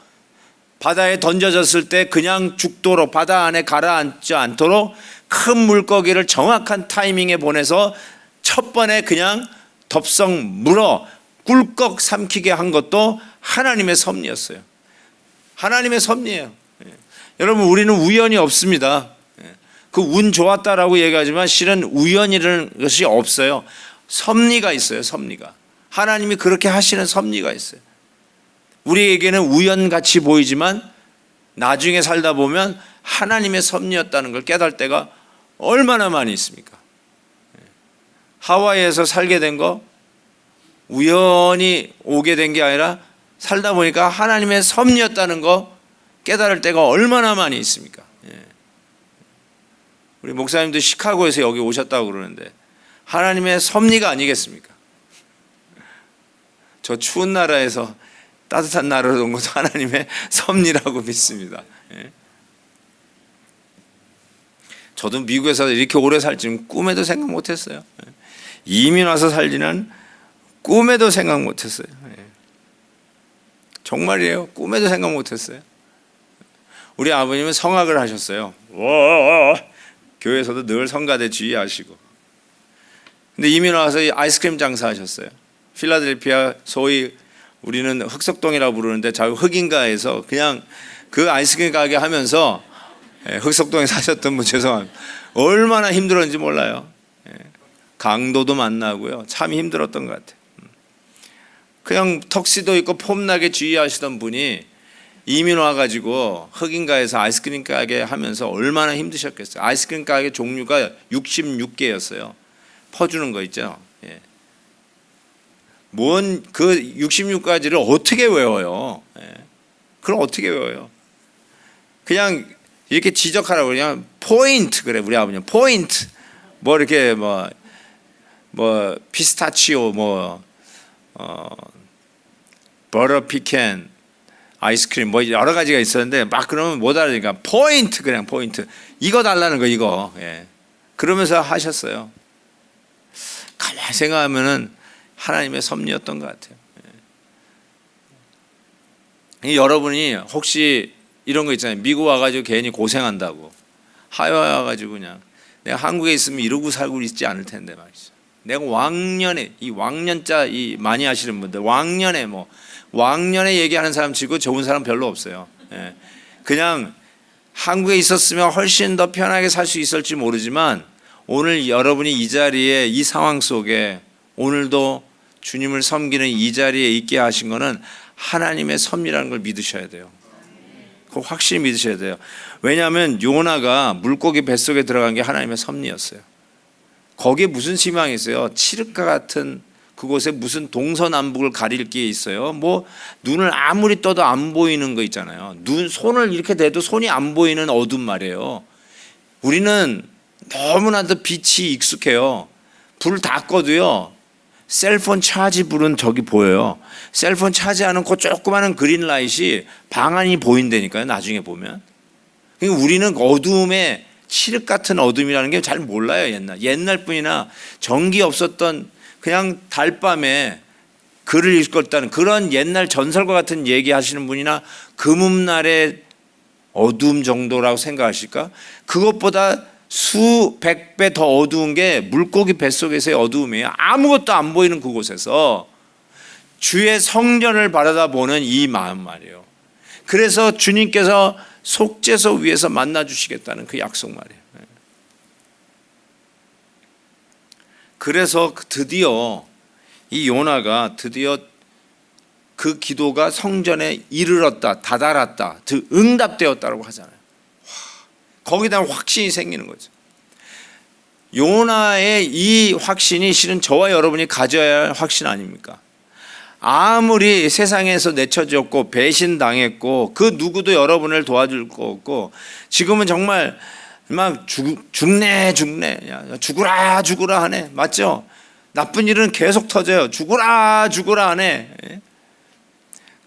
바다에 던져졌을 때 그냥 죽도록 바다 안에 가라앉지 않도록 큰 물고기를 정확한 타이밍에 보내서 첫 번에 그냥 덥석 물어 꿀꺽 삼키게 한 것도 하나님의 섭리였어요. 하나님의 섭리예요. 여러분 우리는 우연이 없습니다. 그 운 좋았다라고 얘기하지만 실은 우연이라는 것이 없어요. 섭리가 있어요. 섭리가. 하나님이 그렇게 하시는 섭리가 있어요. 우리에게는 우연같이 보이지만 나중에 살다 보면 하나님의 섭리였다는 걸 깨달을 때가 얼마나 많이 있습니까? 하와이에서 살게 된 거 우연히 오게 된 게 아니라 살다 보니까 하나님의 섭리였다는 거 깨달을 때가 얼마나 많이 있습니까? 우리 목사님도 시카고에서 여기 오셨다고 그러는데 하나님의 섭리가 아니겠습니까? 저 추운 나라에서 따뜻한 나라로 온 것도 하나님의 섭리라고 믿습니다. 저도 미국에서 이렇게 오래 살지는 꿈에도 생각 못했어요. 이민 와서 살지는 꿈에도 생각 못했어요. 정말이에요. 꿈에도 생각 못했어요. 우리 아버님은 성악을 하셨어요. 교회에서도 늘 성가대 지휘하시고. 근데 이민 와서 아이스크림 장사하셨어요. 필라델피아 소위 우리는 흑석동이라고 부르는데 자 흑인가에서 그냥 그 아이스크림 가게 하면서 흑석동에 사셨던 분 죄송합니다. 얼마나 힘들었는지 몰라요. 강도도 만나고요. 참 힘들었던 것 같아요. 그냥 턱시도 입고 폼나게 지휘하시던 분이 이민 와가지고 흑인가에서 아이스크림 가게 하면서 얼마나 힘드셨겠어요. 아이스크림 가게 종류가 66개였어요. 퍼주는 거 있죠. 뭔 그 66가지를 어떻게 외워요? 그럼 어떻게 외워요? 그냥 이렇게 지적하라고 그냥 포인트 그래 우리 아버님 포인트 뭐 이렇게 뭐 피스타치오 버터 피켄 아이스크림 뭐 여러 가지가 있었는데 막 그러면 못 알아듣니까 포인트 그냥 포인트 이거 달라는 거 이거 그러면서 하셨어요. 가만히 생각하면은 하나님의 섭리였던 것 같아요. 여러분이 혹시 이런 거 있잖아요. 미국 와가지고 괜히 고생한다고 하와이 와가지고 그냥 내가 한국에 있으면 이러고 살고 있지 않을 텐데 말이죠. 내가 왕년에 이 왕년자 이 많이 하시는 분들 왕년에 얘기하는 사람 치고 좋은 사람 별로 없어요. 그냥 한국에 있었으면 훨씬 더 편하게 살 수 있을지 모르지만 오늘 여러분이 이 자리에 이 상황 속에 오늘도 주님을 섬기는 이 자리에 있게 하신 것은 하나님의 섭리라는 걸 믿으셔야 돼요. 그거 확실히 믿으셔야 돼요. 왜냐하면 요나가 물고기 뱃속에 들어간 게 하나님의 섭리였어요. 거기에 무슨 희망이 있어요? 칠흑과 같은 그곳에 무슨 동서남북을 가릴 게 있어요? 뭐 눈을 아무리 떠도 안 보이는 거 있잖아요. 손을 이렇게 대도 손이 안 보이는 어둠 말이에요. 우리는 너무나도 빛이 익숙해요. 불 다 꺼도요, 셀폰 차지 불은 저기 보여요. 셀폰 차지하는 그 조그마한 그린라이트이 방 안이 보인다니까요, 나중에 보면. 그러니까 우리는 어둠에 칠흑 같은 어둠이라는 게 잘 몰라요. 옛날뿐이나 전기 없었던 그냥 달밤에 글을 읽었다는 그런 옛날 전설과 같은 얘기하시는 분이나 금음날의 어두움 정도라고 생각하실까? 그것보다 수백 배 더 어두운 게 물고기 뱃속에서의 어두움이에요. 아무것도 안 보이는 그곳에서 주의 성전을 바라다보는 이 마음 말이에요. 그래서 주님께서 속죄소 위에서 만나주시겠다는 그 약속 말이에요. 그래서 드디어 이 요나가 드디어 그 기도가 성전에 이르렀다, 다다랐다, 즉 응답되었다고 하잖아요. 거기다 확신이 생기는 거죠. 요나의 이 확신이 실은 저와 여러분이 가져야 할 확신 아닙니까? 아무리 세상에서 내쳐졌고 배신당했고 그 누구도 여러분을 도와줄 거 없고 지금은 정말 막 죽네 죽으라 하네. 맞죠? 나쁜 일은 계속 터져요. 죽으라 하네.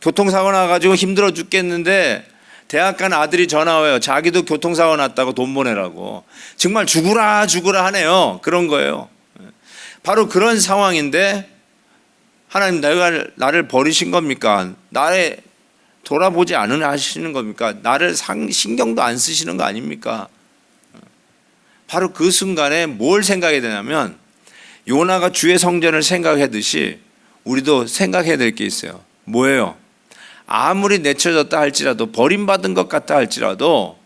교통사고 나가지고 힘들어 죽겠는데 대학 간 아들이 전화 와요. 자기도 교통사고 났다고 돈 보내라고. 정말 죽으라 하네요. 그런 거예요. 바로 그런 상황인데 하나님, 내가 나를 버리신 겁니까? 나를 돌아보지 않으시는 겁니까? 나를 신경도 안 쓰시는 거 아닙니까? 바로 그 순간에 뭘 생각해야 되냐면 요나가 주의 성전을 생각하듯이 우리도 생각해야 될 게 있어요. 뭐예요? 아무리 내쳐졌다 할지라도 버림받은 것 같다 할지라도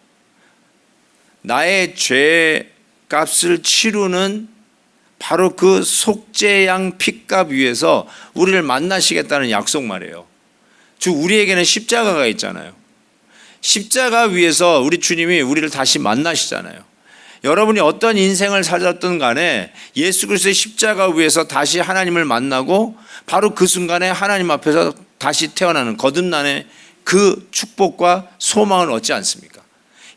나의 죄 값을 치르는 바로 그 속죄양 핏값 위에서 우리를 만나시겠다는 약속 말이에요. 우리에게는 십자가가 있잖아요. 십자가 위에서 우리 주님이 우리를 다시 만나시잖아요. 여러분이 어떤 인생을 살았든 간에 예수 그리스도의 십자가 위에서 다시 하나님을 만나고 바로 그 순간에 하나님 앞에서 다시 태어나는 거듭나는 그 축복과 소망을 얻지 않습니까?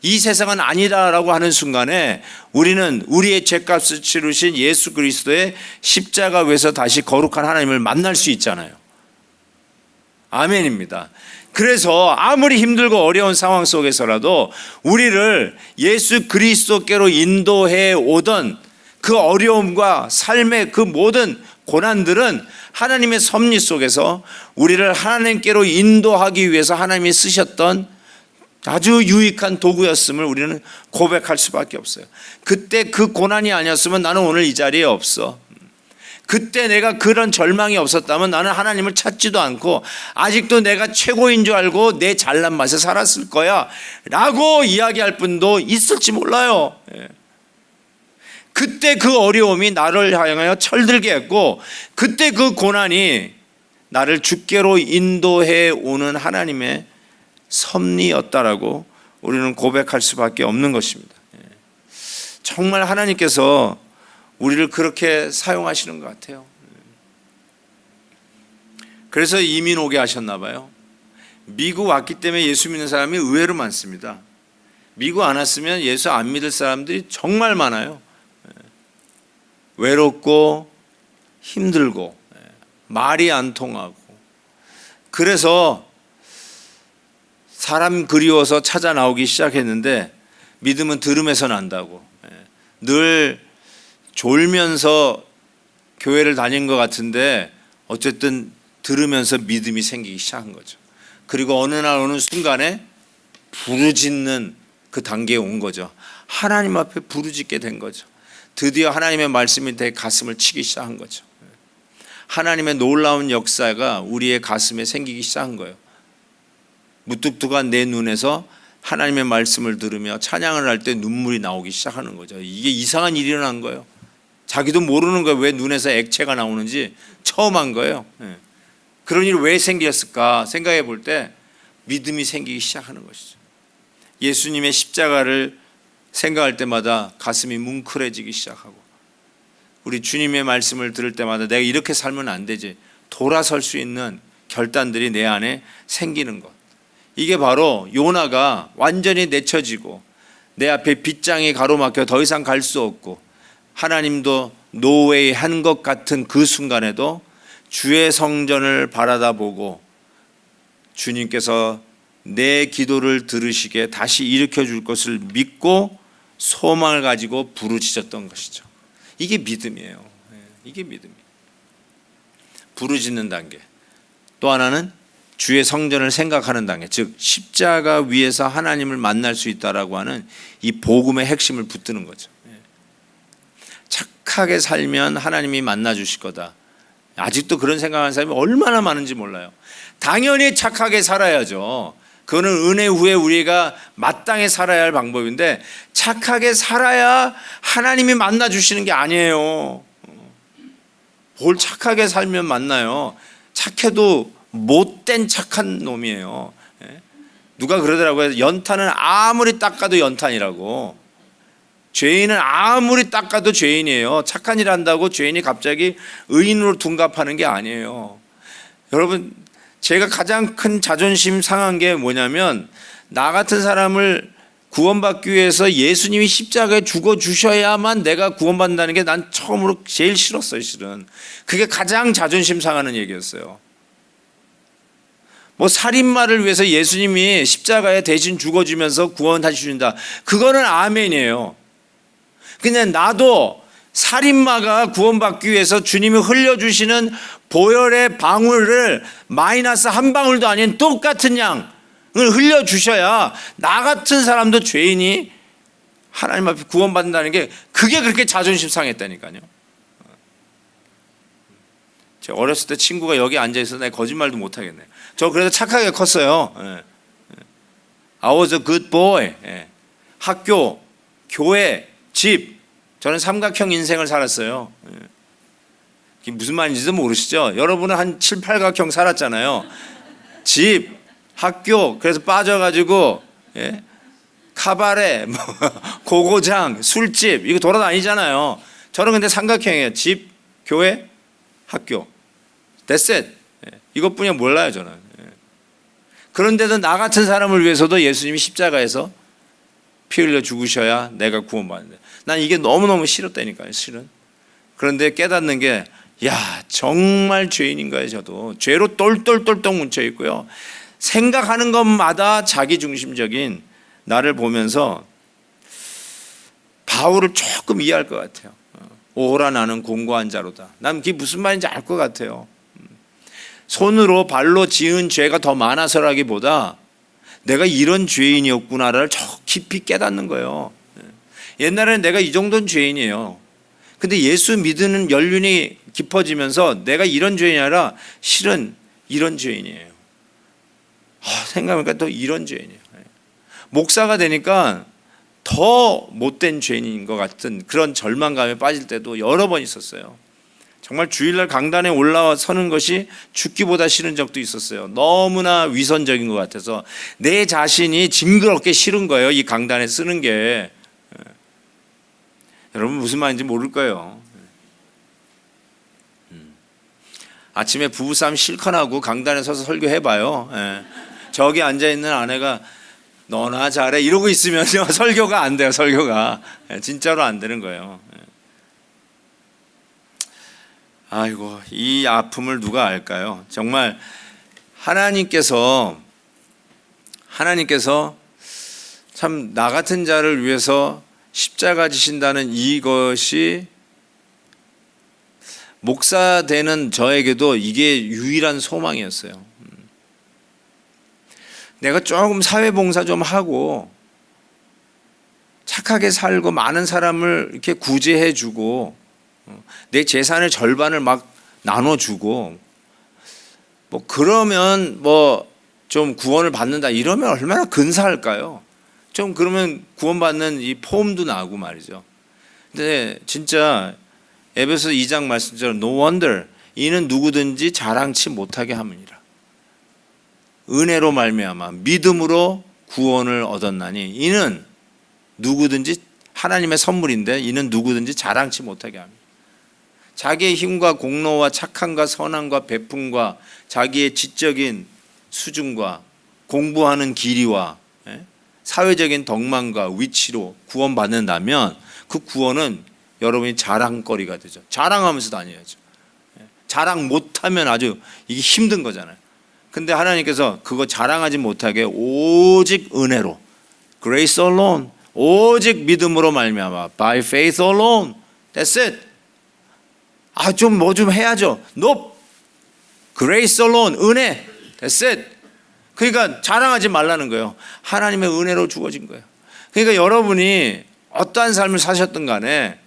이 세상은 아니다라고 하는 순간에 우리는 우리의 죄값을 치르신 예수 그리스도의 십자가 위에서 다시 거룩한 하나님을 만날 수 있잖아요. 아멘입니다. 그래서 아무리 힘들고 어려운 상황 속에서라도 우리를 예수 그리스도께로 인도해 오던 그 어려움과 삶의 그 모든 고난들은 하나님의 섭리 속에서 우리를 하나님께로 인도하기 위해서 하나님이 쓰셨던 아주 유익한 도구였음을 우리는 고백할 수밖에 없어요. 그때 그 고난이 아니었으면 나는 오늘 이 자리에 없어. 그때 내가 그런 절망이 없었다면 나는 하나님을 찾지도 않고 아직도 내가 최고인 줄 알고 내 잘난 맛에 살았을 거야 라고 이야기할 분도 있을지 몰라요. 그때 그 어려움이 나를 향하여 철들게 했고 그때 그 고난이 나를 주께로 인도해 오는 하나님의 섭리였다라고 우리는 고백할 수밖에 없는 것입니다. 정말 하나님께서 우리를 그렇게 사용하시는 것 같아요. 그래서 이민 오게 하셨나 봐요. 미국 왔기 때문에 예수 믿는 사람이 의외로 많습니다. 미국 안 왔으면 예수 안 믿을 사람들이 정말 많아요. 외롭고 힘들고 말이 안 통하고 그래서 사람 그리워서 찾아 나오기 시작했는데 믿음은 들음에서 난다고. 늘 졸면서 교회를 다닌 것 같은데 어쨌든 들으면서 믿음이 생기기 시작한 거죠. 그리고 어느 날 어느 순간에 부르짖는 그 단계에 온 거죠. 하나님 앞에 부르짖게 된 거죠. 드디어 하나님의 말씀이 내 가슴을 치기 시작한 거죠. 하나님의 놀라운 역사가 우리의 가슴에 생기기 시작한 거예요. 무뚝뚝한 내 눈에서 하나님의 말씀을 들으며 찬양을 할 때 눈물이 나오기 시작하는 거죠. 이게 이상한 일이 일어난 거예요. 자기도 모르는 거예요. 왜 눈에서 액체가 나오는지 처음 한 거예요. 그런 일이 왜 생겼을까 생각해 볼 때 믿음이 생기기 시작하는 것이죠. 예수님의 십자가를 생각할 때마다 가슴이 뭉클해지기 시작하고, 우리 주님의 말씀을 들을 때마다 내가 이렇게 살면 안 되지, 돌아설 수 있는 결단들이 내 안에 생기는 것. 이게 바로 요나가 완전히 내쳐지고 내 앞에 빗장이 가로막혀 더 이상 갈 수 없고 하나님도 노웨이 한 것 같은 그 순간에도 주의 성전을 바라다 보고 주님께서 내 기도를 들으시게 다시 일으켜 줄 것을 믿고 소망을 가지고 부르짖었던 것이죠. 이게 믿음이에요. 이게 믿음이에요. 부르짖는 단계. 또 하나는 주의 성전을 생각하는 단계, 즉 십자가 위에서 하나님을 만날 수 있다라고 하는 이 복음의 핵심을 붙드는 거죠. 착하게 살면 하나님이 만나 주실 거다. 아직도 그런 생각하는 사람이 얼마나 많은지 몰라요. 당연히 착하게 살아야죠. 그거는 은혜 후에 우리가 마땅히 살아야 할 방법인데, 착하게 살아야 하나님이 만나 주시는 게 아니에요. 뭘 착하게 살면 만나요. 착해도 못된 착한 놈이에요. 누가 그러더라고요. 연탄은 아무리 닦아도 연탄이라고. 죄인은 아무리 닦아도 죄인이에요. 착한 일 한다고 죄인이 갑자기 의인으로 둔갑하는 게 아니에요. 여러분, 제가 가장 큰 자존심 상한 게 뭐냐면, 나 같은 사람을 구원받기 위해서 예수님이 십자가에 죽어주셔야만 내가 구원받는다는 게 난 처음으로 제일 싫었어요. 실은 그게 가장 자존심 상하는 얘기였어요. 뭐 살인마를 위해서 예수님이 십자가에 대신 죽어주면서 구원하시준다, 그거는 아멘이에요. 그냥 나도 살인마가 구원받기 위해서 주님이 흘려주시는 보혈의 방울을 마이너스 한 방울도 아닌 똑같은 양을 흘려주셔야 나 같은 사람도 죄인이 하나님 앞에 구원받는다는 게, 그게 그렇게 자존심 상했다니까요. 제가 어렸을 때 친구가 여기 앉아있어서 내가 거짓말도 못하겠네. 저 그래도 착하게 컸어요. I was a good boy. 학교, 교회, 집, 저는 삼각형 인생을 살았어요. 이게 무슨 말인지도 모르시죠? 여러분은 한 7, 8각형 살았잖아요. 집, 학교, 그래서 빠져가지고 카바레, 고고장, 술집, 이거 돌아다니잖아요. 저는 근데 삼각형이에요. 집, 교회, 학교. That's it. 이것뿐이야 몰라요 저는. 그런데도 나 같은 사람을 위해서도 예수님이 십자가에서 피 흘려 죽으셔야 내가 구원받는데, 난 이게 너무너무 싫었다니까요. 실은. 그런데 깨닫는 게, 야, 정말 죄인인가요? 저도 죄로 똘똘똘똘 뭉쳐 있고요. 생각하는 것마다 자기중심적인 나를 보면서 바울을 조금 이해할 것 같아요. 오호라 나는 공고한 자로다. 난 그게 무슨 말인지 알 것 같아요. 손으로 발로 지은 죄가 더 많아서라기보다 내가 이런 죄인이었구나를 저 깊이 깨닫는 거예요. 옛날에는 내가 이 정도는 죄인이에요. 근데 예수 믿는 연륜이 깊어지면서 내가 이런 죄인이 아니라 실은 이런 죄인이에요. 생각해보니까 또 이런 죄인이에요. 목사가 되니까 더 못된 죄인인 것 같은 그런 절망감에 빠질 때도 여러 번 있었어요. 정말 주일날 강단에 올라와 서는 것이 죽기보다 싫은 적도 있었어요. 너무나 위선적인 것 같아서 내 자신이 징그럽게 싫은 거예요. 이 강단에 쓰는 게. 여러분 무슨 말인지 모를 거예요. 아침에 부부싸움 실컷 하고 강단에 서서 설교해봐요. 저기 앉아있는 아내가 너나 잘해 이러고 있으면요, 설교가 안 돼요. 설교가 진짜로 안 되는 거예요. 아이고, 이 아픔을 누가 알까요? 정말 하나님께서 참 나 같은 자를 위해서 십자가 지신다는 이것이 목사 되는 저에게도 이게 유일한 소망이었어요. 내가 조금 사회봉사 좀 하고 착하게 살고 많은 사람을 이렇게 구제해 주고 내 재산의 절반을 막 나눠주고 뭐 그러면 뭐 좀 구원을 받는다 이러면 얼마나 근사할까요? 좀 그러면 구원받는 이 폼도 나고 말이죠. 근데 진짜 에베소 2장 말씀처럼 No wonder 이는 누구든지 자랑치 못하게 함이니라. 은혜로 말미암아 믿음으로 구원을 얻었나니 이는 누구든지 하나님의 선물인데 이는 누구든지 자랑치 못하게 합니다. 자기의 힘과 공로와 착함과 선함과 베품과 자기의 지적인 수준과 공부하는 길이와 사회적인 덕망과 위치로 구원받는다면 그 구원은 여러분이 자랑거리가 되죠. 자랑하면서 다녀야죠. 자랑 못하면 아주 이게 힘든 거잖아요. 근데 하나님께서 그거 자랑하지 못하게 오직 은혜로 Grace alone 오직 믿음으로 말미암아 By faith alone That's it. 좀 뭐 좀 해야죠. Nope. Grace alone 은혜 That's it. 그러니까 자랑하지 말라는 거예요. 하나님의 은혜로 주어진 거예요. 그러니까 여러분이 어떠한 삶을 사셨든 간에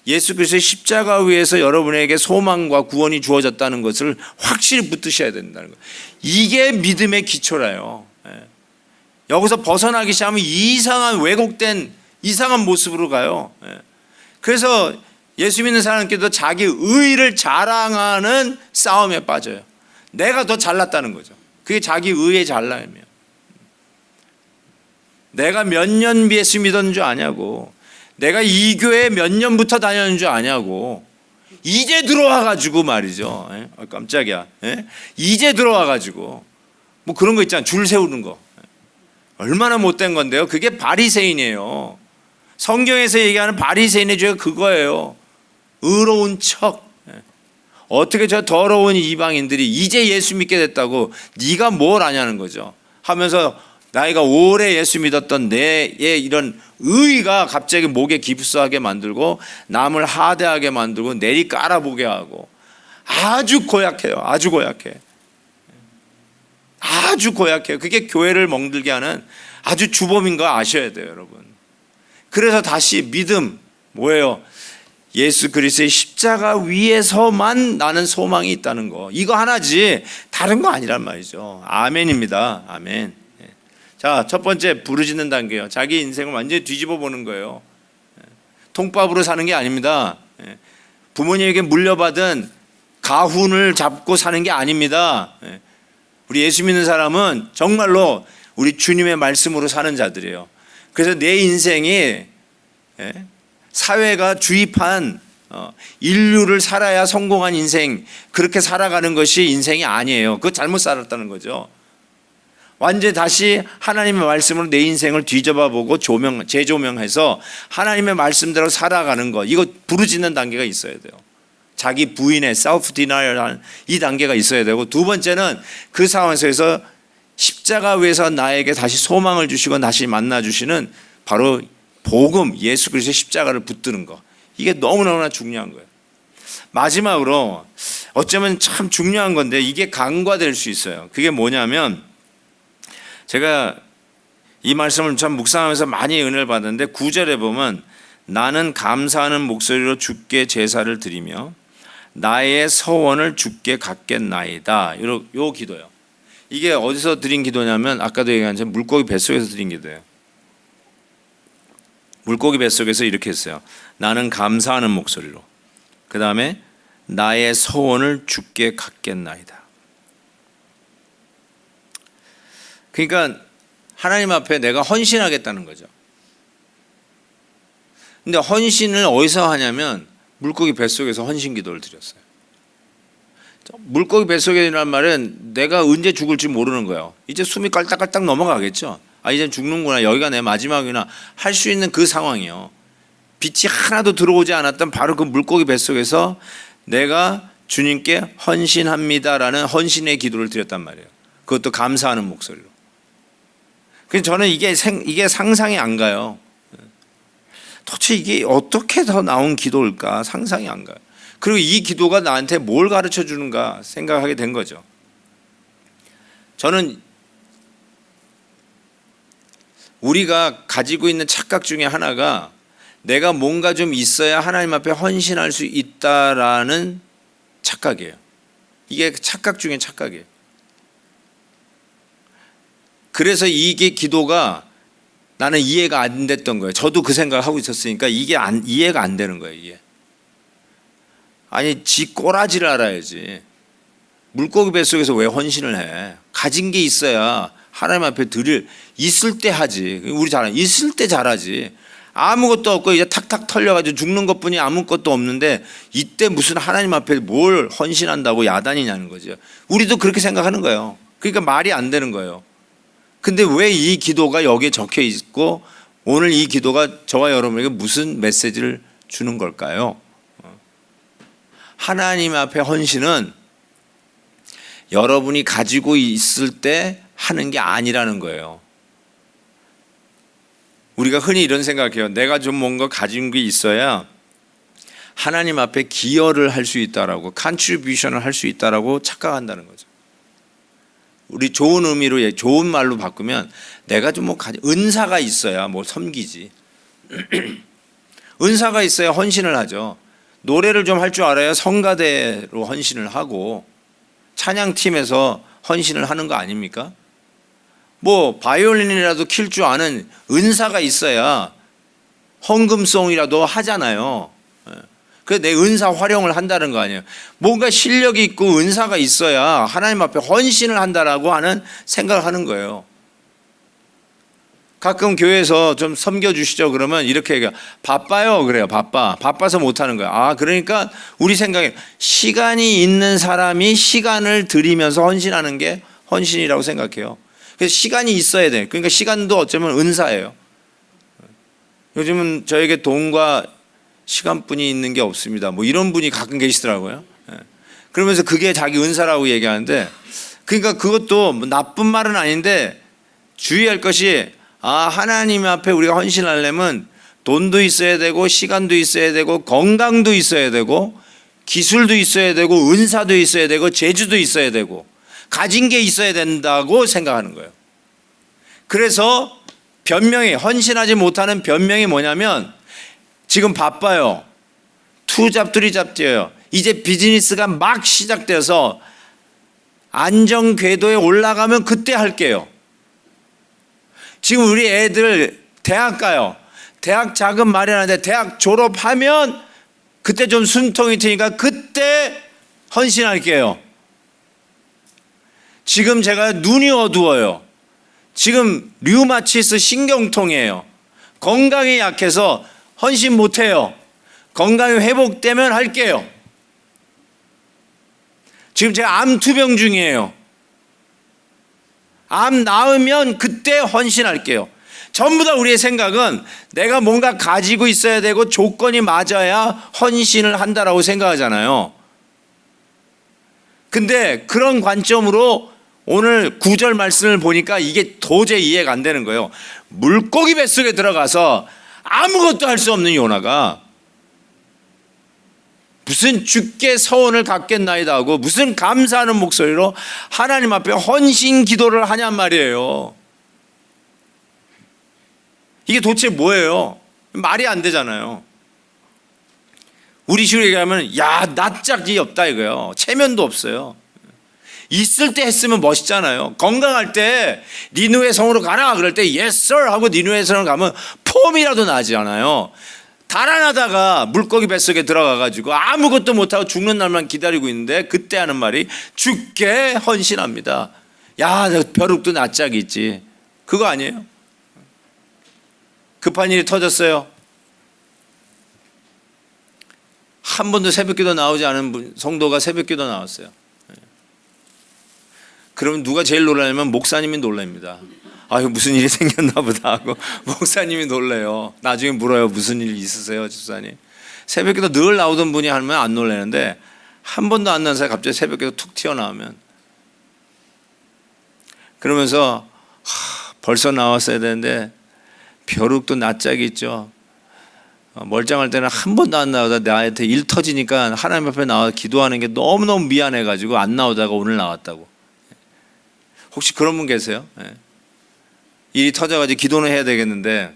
예수 그리스도의 십자가 위에서 여러분에게 소망과 구원이 주어졌다는 것을 확실히 붙드셔야 된다는 거예요. 이게 믿음의 기초라요. 여기서 벗어나기 시작하면 이상한 왜곡된 이상한 모습으로 가요. 그래서 예수 믿는 사람께도 자기 의의를 자랑하는 싸움에 빠져요. 내가 더 잘났다는 거죠. 그게 자기 의의 잘남이에요. 내가 몇 년 예수 믿었는 줄 아냐고. 내가 이 교회 몇 년부터 다녔는 줄 아냐고. 이제 들어와가지고 말이죠. 깜짝이야. 이제 들어와가지고 뭐 그런 거 있잖아. 줄 세우는 거. 얼마나 못된 건데요. 그게 바리새인이에요. 성경에서 얘기하는 바리새인의 죄가 그거예요. 의로운 척. 어떻게 저 더러운 이방인들이 이제 예수 믿게 됐다고 네가 뭘 아냐는 거죠. 하면서 나이가 오래 예수 믿었던 내의 이런 의의가 갑자기 목에 깁스하게 만들고 남을 하대하게 만들고 내리 깔아보게 하고 아주 고약해요. 아주 고약해. 아주 고약해요. 그게 교회를 멍들게 하는 아주 주범인 거 아셔야 돼요, 여러분. 그래서 다시 믿음 뭐예요? 예수 그리스도의 십자가 위에서만 나는 소망이 있다는 거. 이거 하나지 다른 거 아니란 말이죠. 아멘입니다. 아멘. 자, 첫 번째 부르짖는 단계요. 자기 인생을 완전히 뒤집어 보는 거예요. 통밥으로 사는 게 아닙니다. 부모님에게 물려받은 가훈을 잡고 사는 게 아닙니다. 우리 예수 믿는 사람은 정말로 우리 주님의 말씀으로 사는 자들이에요. 그래서 내 인생이 사회가 주입한 인류를 살아야 성공한 인생, 그렇게 살아가는 것이 인생이 아니에요. 그거 잘못 살았다는 거죠. 완전히 다시 하나님의 말씀으로 내 인생을 뒤져봐 보고 재조명해서 하나님의 말씀대로 살아가는 것, 이거 부르짖는 단계가 있어야 돼요. 자기 부인의 self denial 이 단계가 있어야 되고, 두 번째는 그 상황에서 십자가 위에서 나에게 다시 소망을 주시고 다시 만나 주시는 바로 복음, 예수 그리스도의 십자가를 붙드는 거. 이게 너무너무나 중요한 거예요. 마지막으로 어쩌면 참 중요한 건데 이게 간과될 수 있어요. 그게 뭐냐면, 제가 이 말씀을 참 묵상하면서 많이 은혜를 받았는데 9절에 보면 나는 감사하는 목소리로 주께 제사를 드리며 나의 서원을 주께 갖겠나이다. 요 기도요. 이게 어디서 드린 기도냐면 아까도 얘기한 것처럼 물고기 뱃속에서 드린 기도예요. 물고기 뱃속에서 이렇게 했어요. 나는 감사하는 목소리로. 그 다음에 나의 서원을 주께 갖겠나이다. 그러니까 하나님 앞에 내가 헌신하겠다는 거죠. 근데 헌신을 어디서 하냐면 물고기 뱃속에서 헌신 기도를 드렸어요. 물고기 뱃속이라는 말은 내가 언제 죽을지 모르는 거예요. 이제 숨이 깔딱깔딱 넘어가겠죠. 이제 죽는구나, 여기가 내 마지막이나 할 수 있는 그 상황이에요. 빛이 하나도 들어오지 않았던 바로 그 물고기 뱃속에서 내가 주님께 헌신합니다라는 헌신의 기도를 드렸단 말이에요. 그것도 감사하는 목소리로. 그래서 저는 이게 상상이 안 가요. 도대체 이게 어떻게 더 나온 기도일까 상상이 안 가요. 그리고 이 기도가 나한테 뭘 가르쳐 주는가 생각하게 된 거죠. 저는 우리가 가지고 있는 착각 중에 하나가 내가 뭔가 좀 있어야 하나님 앞에 헌신할 수 있다라는 착각이에요. 이게 착각 중에 착각이에요. 그래서 이게 기도가 나는 이해가 안 됐던 거예요. 저도 그 생각을 하고 있었으니까 이게 이해가 안 되는 거예요. 이게. 아니 지 꼬라지를 알아야지. 물고기 뱃속에서 왜 헌신을 해? 가진 게 있어야 하나님 앞에 드릴, 있을 때 하지. 우리 있을 때 잘하지. 아무것도 없고 이제 탁탁 털려가지고 죽는 것뿐이 아무것도 없는데 이때 무슨 하나님 앞에 뭘 헌신한다고 야단이냐는 거죠. 우리도 그렇게 생각하는 거예요. 그러니까 말이 안 되는 거예요. 근데 왜 이 기도가 여기에 적혀 있고 오늘 이 기도가 저와 여러분에게 무슨 메시지를 주는 걸까요? 하나님 앞에 헌신은 여러분이 가지고 있을 때 하는 게 아니라는 거예요. 우리가 흔히 이런 생각해요. 내가 좀 뭔가 가진 게 있어야 하나님 앞에 기여를 할 수 있다라고, 컨트리뷰션을 할 수 있다라고 착각한다는 거죠. 우리 좋은 의미로, 좋은 말로 바꾸면 내가 좀 뭐 은사가 있어야 뭐 섬기지. 은사가 있어야 헌신을 하죠. 노래를 좀 할 줄 알아야 성가대로 헌신을 하고 찬양팀에서 헌신을 하는 거 아닙니까? 뭐 바이올린이라도 킬 줄 아는 은사가 있어야 헌금송이라도 하잖아요. 그래서 내 은사 활용을 한다는 거 아니에요. 뭔가 실력이 있고 은사가 있어야 하나님 앞에 헌신을 한다라고 하는 생각을 하는 거예요. 가끔 교회에서 좀 섬겨주시죠 그러면 이렇게 얘기해요. 바빠요 그래요. 바빠서 못하는 거예요. 아 그러니까 우리 생각에 시간이 있는 사람이 시간을 들이면서 헌신하는 게 헌신이라고 생각해요. 그래서 시간이 있어야 돼요. 그러니까 시간도 어쩌면 은사예요. 요즘은 저에게 돈과 시간뿐이 있는 게 없습니다. 뭐 이런 분이 가끔 계시더라고요. 그러면서 그게 자기 은사라고 얘기하는데, 그러니까 그것도 뭐 나쁜 말은 아닌데 주의할 것이, 하나님 앞에 우리가 헌신하려면 돈도 있어야 되고 시간도 있어야 되고 건강도 있어야 되고 기술도 있어야 되고 은사도 있어야 되고 재주도 있어야 되고 가진 게 있어야 된다고 생각하는 거예요. 그래서 변명이, 헌신하지 못하는 변명이 뭐냐면 지금 바빠요. 투잡 쓰리잡 뛰어요. 이제 비즈니스가 막 시작돼서 안정 궤도에 올라가면 그때 할게요. 지금 우리 애들 대학 가요. 대학 자금 마련하는데 대학 졸업하면 그때 좀 숨통이 트니까 그때 헌신할게요. 지금 제가 눈이 어두워요. 지금 류마티스 신경통이에요. 건강이 약해서 헌신 못해요. 건강이 회복되면 할게요. 지금 제가 암 투병 중이에요. 암 나으면 그때 헌신할게요. 전부 다 우리의 생각은 내가 뭔가 가지고 있어야 되고 조건이 맞아야 헌신을 한다라고 생각하잖아요. 근데 그런 관점으로 오늘 9절 말씀을 보니까 이게 도저히 이해가 안 되는 거예요. 물고기 뱃속에 들어가서 아무것도 할 수 없는 요나가 무슨 주께 서원을 갖겠나이다 하고 무슨 감사하는 목소리로 하나님 앞에 헌신 기도를 하냔 말이에요. 이게 도대체 뭐예요? 말이 안 되잖아요. 우리 식으로 얘기하면 낯짝이 없다 이거예요. 체면도 없어요. 있을 때 했으면 멋있잖아요. 건강할 때 니누의 성으로 가라 그럴 때 yes sir 하고 니누의 성으로 가면 폼이라도 나지 않아요. 달아나다가 물고기 뱃속에 들어가가지고 아무것도 못하고 죽는 날만 기다리고 있는데 그때 하는 말이 주께 헌신합니다. 벼룩도 낯짝이 있지. 그거 아니에요? 급한 일이 터졌어요. 한 번도 새벽기도 나오지 않은 성도가 새벽기도 나왔어요. 그러면 누가 제일 놀라냐면 목사님이 놀랍니다. 무슨 일이 생겼나 보다 하고 목사님이 놀래요. 나중에 물어요. 무슨 일 있으세요 집사님? 새벽기도 늘 나오던 분이 하면 안 놀라는데 한 번도 안 나온 사람이 갑자기 새벽기도 툭 튀어나오면 그러면서 벌써 나왔어야 되는데 벼룩도 낯짝이 있죠. 멀쩡할 때는 한 번도 안 나오다 나한테 일 터지니까 하나님 앞에 나와 기도하는 게 너무너무 미안해가지고 안 나오다가 오늘 나왔다고. 혹시 그런 분 계세요? 일이 터져가지고 기도는 해야 되겠는데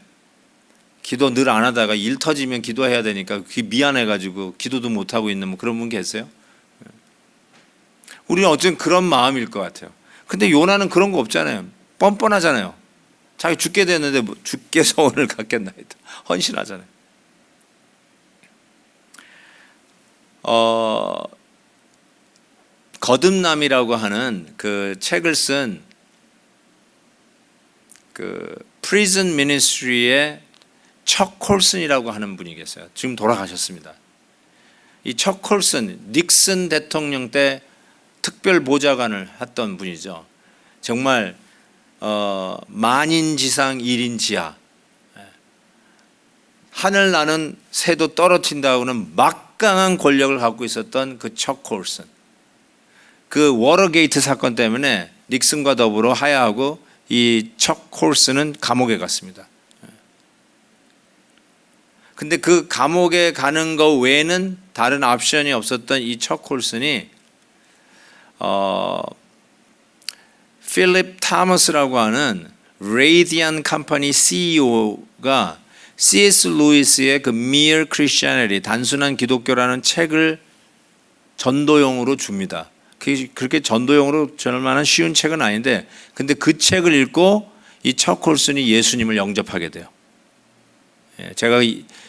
기도 늘 안 하다가 일 터지면 기도해야 되니까 그게 미안해가지고 기도도 못하고 있는 그런 분 계세요? 우리는 어쨌든 그런 마음일 것 같아요. 근데 요나는 그런 거 없잖아요. 뻔뻔하잖아요. 자기 죽게 됐는데 뭐 죽게 소원을 갖겠나이다. 헌신하잖아요. 거듭남이라고 하는 그 책을 쓴 그 프리즌 미니스트리의 척 콜슨이라고 하는 분이 계세요. 지금 돌아가셨습니다. 이 척 콜슨, 닉슨 대통령 때 특별 보좌관을 했던 분이죠. 정말 만인지상 일인지하, 하늘 나는 새도 떨어뜨린다고는 막강한 권력을 갖고 있었던 그 척 콜슨. 그 워터게이트 사건 때문에 닉슨과 더불어 하야하고 이 척 콜슨은 감옥에 갔습니다. 근데 그 감옥에 가는 거 외에는 다른 옵션이 없었던 이 척 콜슨이 필립 타머스라고 하는 레이디안 컴퍼니 CEO가 C.S. 루이스의 그 Mere Christianity, 단순한 기독교라는 책을 전도용으로 줍니다. 그렇게 전도용으로 전할 만한 쉬운 책은 아닌데, 근데 그 책을 읽고 이 척 콜슨이 예수님을 영접하게 돼요. 제가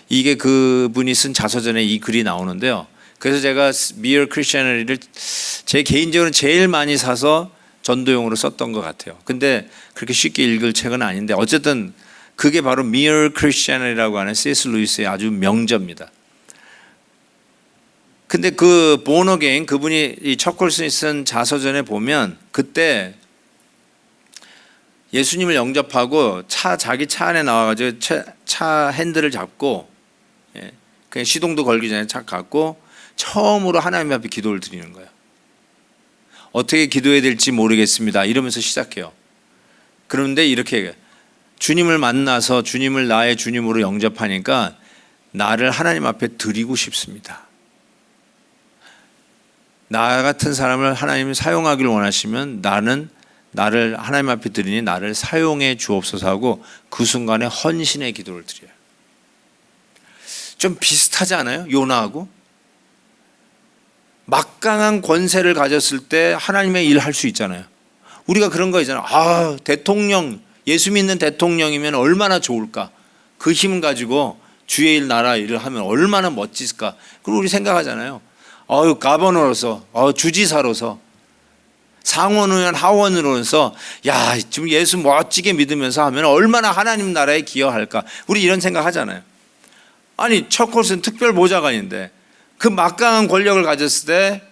이게 그분이 쓴 자서전에 이 글이 나오는데요. 그래서 제가 Mere Christianity를 제 개인적으로 제일 많이 사서 전도용으로 썼던 것 같아요. 근데 그렇게 쉽게 읽을 책은 아닌데 어쨌든 그게 바로 Mere Christianity라고 하는 C.S. 루이스의 아주 명저입니다. 근데 그 Born Again, 그분이 이 척 콜슨이 쓴 자서전에 보면 그때 예수님을 영접하고 자기 차 안에 나와가지고 차 핸들을 잡고, 그냥 시동도 걸기 전에 차 갖고 처음으로 하나님 앞에 기도를 드리는 거예요. 어떻게 기도해야 될지 모르겠습니다 이러면서 시작해요. 그런데 이렇게 얘기해요. 주님을 만나서 주님을 나의 주님으로 영접하니까 나를 하나님 앞에 드리고 싶습니다. 나 같은 사람을 하나님이 사용하기를 원하시면 나를 하나님 앞에 드리니 나를 사용해 주옵소서 하고 그 순간에 헌신의 기도를 드려요. 좀 비슷하지 않아요? 요나하고? 막강한 권세를 가졌을 때 하나님의 일 할 수 있잖아요. 우리가 그런 거 있잖아요. 대통령, 예수 믿는 대통령이면 얼마나 좋을까? 그 힘 가지고 주의 일 나라 일을 하면 얼마나 멋질까? 그리고 우리 생각하잖아요. 가버너로서, 주지사로서, 상원의원, 하원으로서, 야, 지금 예수 멋지게 믿으면서 하면 얼마나 하나님 나라에 기여할까? 우리 이런 생각 하잖아요. 아니, 척 콜슨 특별 보좌관인데 그 막강한 권력을 가졌을 때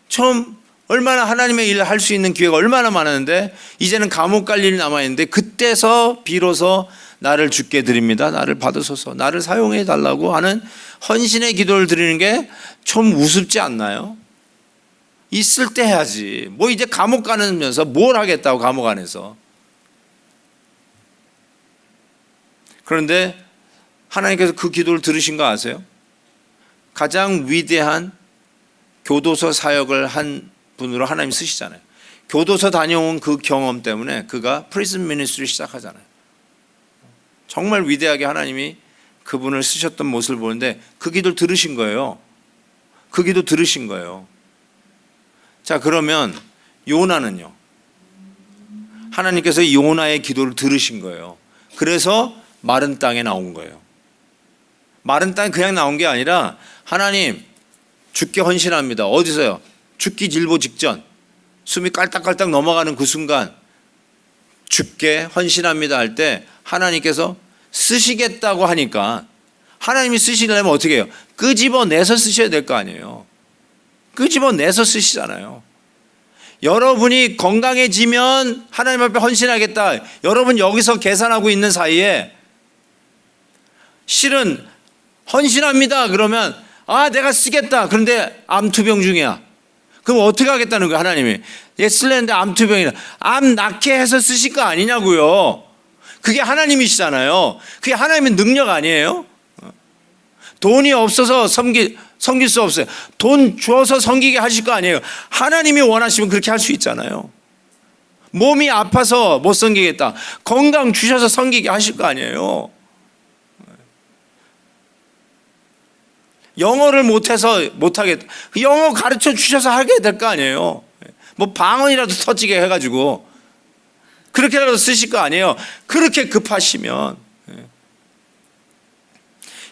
처음 얼마나 하나님의 일을 할 수 있는 기회가 얼마나 많았는데 이제는 감옥 갈 일이 남아있는데 그때서 비로소 나를 주께 드립니다. 나를 받으소서. 나를 사용해 달라고 하는 헌신의 기도를 드리는 게 좀 우습지 않나요? 있을 때 해야지. 뭐 이제 감옥 가면서 뭘 하겠다고 감옥 안에서. 그런데 하나님께서 그 기도를 들으신 거 아세요? 가장 위대한 교도소 사역을 한 분으로 하나님 쓰시잖아요. 교도소 다녀온 그 경험 때문에 그가 프리즌 미니스트리를 시작하잖아요. 정말 위대하게 하나님이 그분을 쓰셨던 모습을 보는데 그 기도를 들으신 거예요. 그 기도 들으신 거예요. 자, 그러면 요나는요? 하나님께서 요나의 기도를 들으신 거예요. 그래서 마른 땅에 나온 거예요. 마른 땅에 그냥 나온 게 아니라 하나님 죽게 헌신합니다. 어디서요? 죽기 일보 직전, 숨이 깔딱깔딱 넘어가는 그 순간 죽게 헌신합니다 할 때 하나님께서 쓰시겠다고 하니까 하나님이 쓰시려면 어떻게 해요? 끄집어내서 쓰셔야 될 거 아니에요. 끄집어내서 쓰시잖아요. 여러분이 건강해지면 하나님 앞에 헌신하겠다. 여러분 여기서 계산하고 있는 사이에 실은 헌신합니다 그러면 내가 쓰겠다. 그런데 암투병 중이야. 그럼 어떻게 하겠다는 거야 하나님이? 쓸랬는데 암투병이라. 암 낫게 해서 쓰실 거 아니냐고요. 그게 하나님이시잖아요. 그게 하나님의 능력 아니에요? 돈이 없어서 섬길 수 없어요. 돈 줘서 섬기게 하실 거 아니에요. 하나님이 원하시면 그렇게 할 수 있잖아요. 몸이 아파서 못 섬기겠다. 건강 주셔서 섬기게 하실 거 아니에요. 영어를 못해서 못하겠다. 영어 가르쳐 주셔서 하게 될 거 아니에요. 뭐 방언이라도 터지게 해가지고 그렇게라도 쓰실 거 아니에요. 그렇게 급하시면.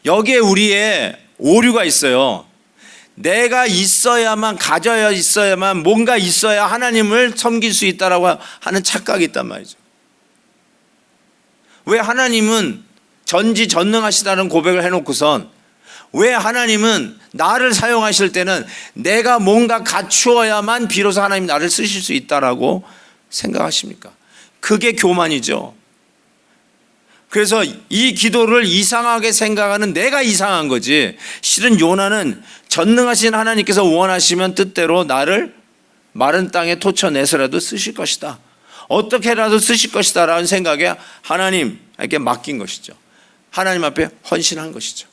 여기에 우리의 오류가 있어요. 내가 있어야만, 가져야 있어야만, 뭔가 있어야 하나님을 섬길 수 있다라고 하는 착각이 있단 말이죠. 왜 하나님은 전지전능하시다는 고백을 해놓고선 왜 하나님은 나를 사용하실 때는 내가 뭔가 갖추어야만 비로소 하나님 나를 쓰실 수 있다라고 생각하십니까? 그게 교만이죠. 그래서 이 기도를 이상하게 생각하는 내가 이상한 거지, 실은 요나는 전능하신 하나님께서 원하시면 뜻대로 나를 마른 땅에 토쳐내서라도 쓰실 것이다, 어떻게라도 쓰실 것이다 라는 생각에 하나님에게 맡긴 것이죠. 하나님 앞에 헌신한 것이죠.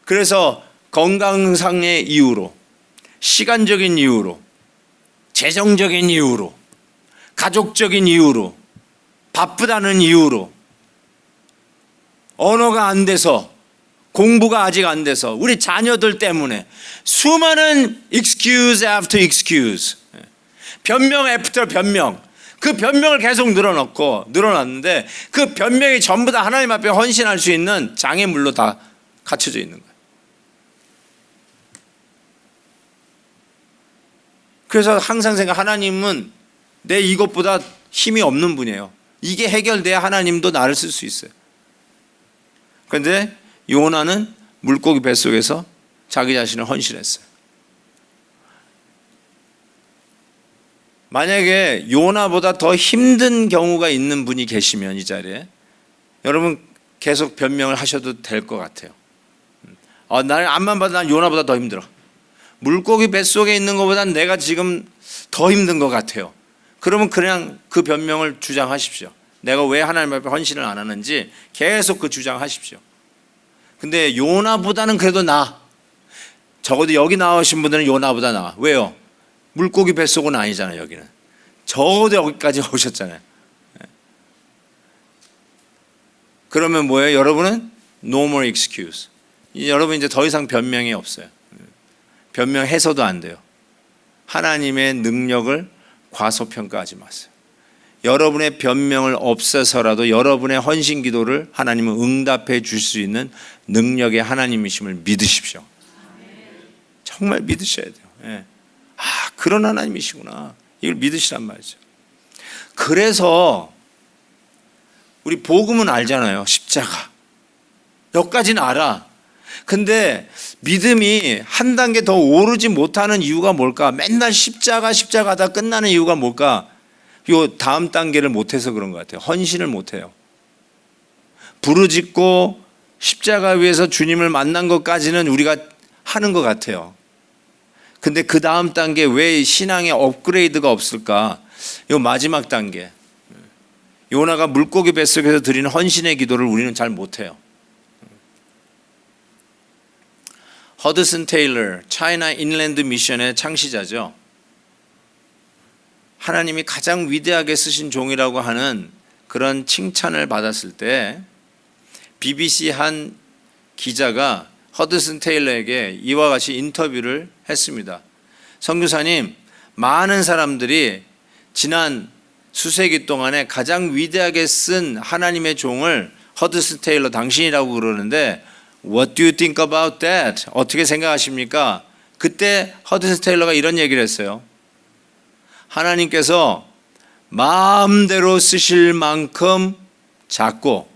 그래서 건강상의 이유로, 시간적인 이유로, 재정적인 이유로, 가족적인 이유로, 바쁘다는 이유로, 언어가 안 돼서, 공부가 아직 안 돼서, 우리 자녀들 때문에 수많은 excuse after excuse, 변명 after 변명, 그 변명을 계속 늘어났는데 그 변명이 전부 다 하나님 앞에 헌신할 수 있는 장애물로 다 갖춰져 있는 거예요. 그래서 항상 하나님은 내 이것보다 힘이 없는 분이에요. 이게 해결돼야 하나님도 나를 쓸 수 있어요. 그런데 요나는 물고기 뱃속에서 자기 자신을 헌신했어요. 만약에 요나보다 더 힘든 경우가 있는 분이 계시면 이 자리에 여러분 계속 변명을 하셔도 될 것 같아요. 나는 앞만 봐도 난 요나보다 더 힘들어. 물고기 뱃속에 있는 것보단 내가 지금 더 힘든 것 같아요. 그러면 그냥 그 변명을 주장하십시오. 내가 왜 하나님 앞에 헌신을 안 하는지 계속 그 주장하십시오. 근데 요나보다는 그래도 나아. 적어도 여기 나오신 분들은 요나보다 나아. 왜요? 물고기 뱃속은 아니잖아요. 여기는 적어도 여기까지 오셨잖아요. 그러면 뭐예요? 여러분은 no more excuse. 여러분 이제 더 이상 변명이 없어요. 변명해서도 안 돼요. 하나님의 능력을 과소평가하지 마세요. 여러분의 변명을 없애서라도 여러분의 헌신 기도를 하나님은 응답해 줄 수 있는 능력의 하나님이심을 믿으십시오. 정말 믿으셔야 돼요. 그런 하나님이시구나, 이걸 믿으시란 말이죠. 그래서 우리 복음은 알잖아요. 십자가 여기까지는 알아. 근데 믿음이 한 단계 더 오르지 못하는 이유가 뭘까? 맨날 십자가 하다 끝나는 이유가 뭘까? 요 다음 단계를 못해서 그런 것 같아요. 헌신을 못해요. 부르짖고 십자가 위에서 주님을 만난 것까지는 우리가 하는 것 같아요. 근데 그 다음 단계 왜 신앙의 업그레이드가 없을까? 요 마지막 단계, 요나가 물고기 뱃속에서 드리는 헌신의 기도를 우리는 잘 못해요. 허드슨 테일러, 차이나 인랜드 미션의 창시자죠. 하나님이 가장 위대하게 쓰신 종이라고 하는 그런 칭찬을 받았을 때 BBC 한 기자가 허드슨 테일러에게 이와 같이 인터뷰를 했습니다. 선교사님, 많은 사람들이 지난 수세기 동안에 가장 위대하게 쓴 하나님의 종을 허드슨 테일러 당신이라고 그러는데 What do you think about that? 어떻게 생각하십니까? 그때 허드슨 테일러가 이런 얘기를 했어요. 하나님께서 마음대로 쓰실 만큼 작고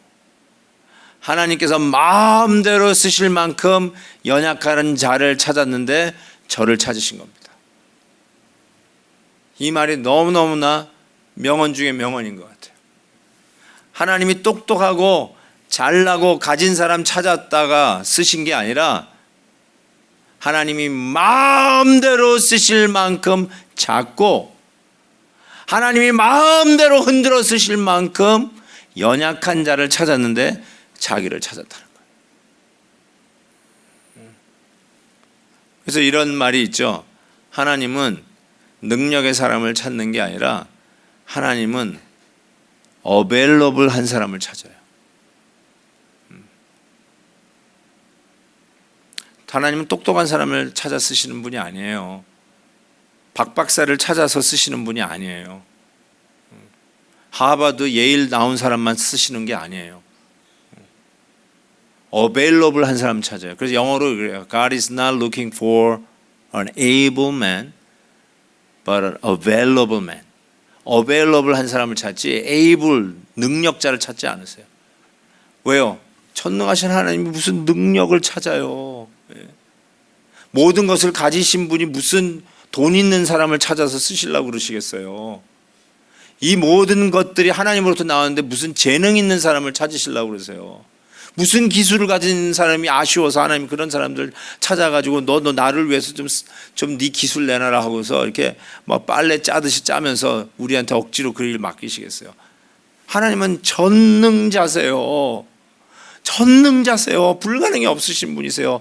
하나님께서 마음대로 쓰실 만큼 연약한 자를 찾았는데 저를 찾으신 겁니다. 이 말이 너무너무나 명언 중에 명언인 것 같아요. 하나님이 똑똑하고 잘나고 가진 사람 찾았다가 쓰신 게 아니라 하나님이 마음대로 쓰실 만큼 작고 하나님이 마음대로 흔들어 쓰실 만큼 연약한 자를 찾았는데 자기를 찾았다는 거예요. 그래서 이런 말이 있죠. 하나님은 능력의 사람을 찾는 게 아니라 하나님은 어베일러블한 사람을 찾아요. 하나님은 똑똑한 사람을 찾아 쓰시는 분이 아니에요. 박 박사를 찾아서 쓰시는 분이 아니에요. 하버드, 예일 나온 사람만 쓰시는 게 아니에요. available 한 사람 찾아요. 그래서 영어로 그래요. God is not looking for an able man, but an available man. available 한 사람을 찾지 able, 능력자를 찾지 않으세요. 왜요? 전능하신 하나님이 무슨 능력을 찾아요. 모든 것을 가지신 분이 무슨 돈 있는 사람을 찾아서 쓰시려고 그러시겠어요. 이 모든 것들이 하나님으로부터 나왔는데 무슨 재능 있는 사람을 찾으시려고 그러세요. 무슨 기술을 가진 사람이 아쉬워서 하나님 그런 사람들 찾아가지고 너 나를 위해서 좀 네 기술 내놔라 하고서 이렇게 막 빨래 짜듯이 짜면서 우리한테 억지로 그 일 맡기시겠어요. 하나님은 전능자세요. 전능자세요. 불가능이 없으신 분이세요.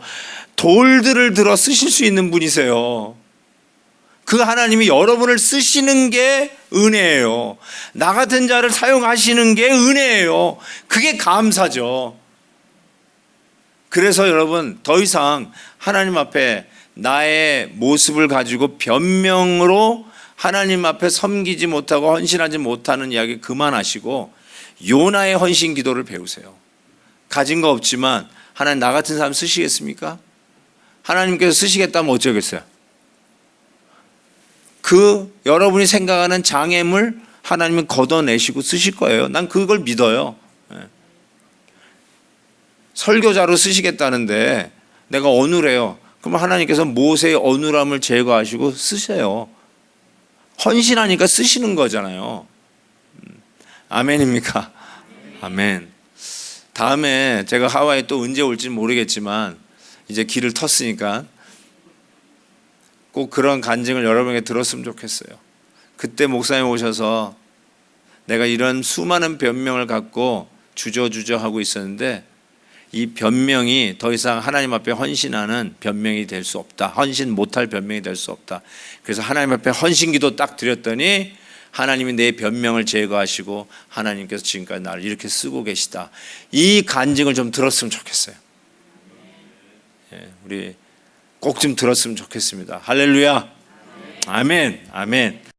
돌들을 들어 쓰실 수 있는 분이세요. 그 하나님이 여러분을 쓰시는 게 은혜예요. 나 같은 자를 사용하시는 게 은혜예요. 그게 감사죠. 그래서 여러분 더 이상 하나님 앞에 나의 모습을 가지고 변명으로 하나님 앞에 섬기지 못하고 헌신하지 못하는 이야기 그만하시고 요나의 헌신 기도를 배우세요. 가진 거 없지만 하나님 나 같은 사람 쓰시겠습니까? 하나님께서 쓰시겠다면 어쩌겠어요? 그 여러분이 생각하는 장애물 하나님은 걷어내시고 쓰실 거예요. 난 그걸 믿어요. 설교자로 쓰시겠다는데 내가 어눌해요. 그럼 하나님께서 모세의 어눌함을 제거하시고 쓰세요. 헌신하니까 쓰시는 거잖아요. 아멘입니까? 아멘. 다음에 제가 하와이 또 언제 올지는 모르겠지만 이제 길을 텄으니까 꼭 그런 간증을 여러분에게 들었으면 좋겠어요. 그때 목사님 오셔서 내가 이런 수많은 변명을 갖고 주저주저 하고 있었는데 이 변명이 더 이상 하나님 앞에 헌신하는 변명이 될 수 없다. 헌신 못할 변명이 될 수 없다. 그래서 하나님 앞에 헌신기도 딱 드렸더니 하나님이 내 변명을 제거하시고 하나님께서 지금까지 나를 이렇게 쓰고 계시다. 이 간증을 좀 들었으면 좋겠어요. 우리 꼭 좀 들었으면 좋겠습니다. 할렐루야. 아멘. 아멘.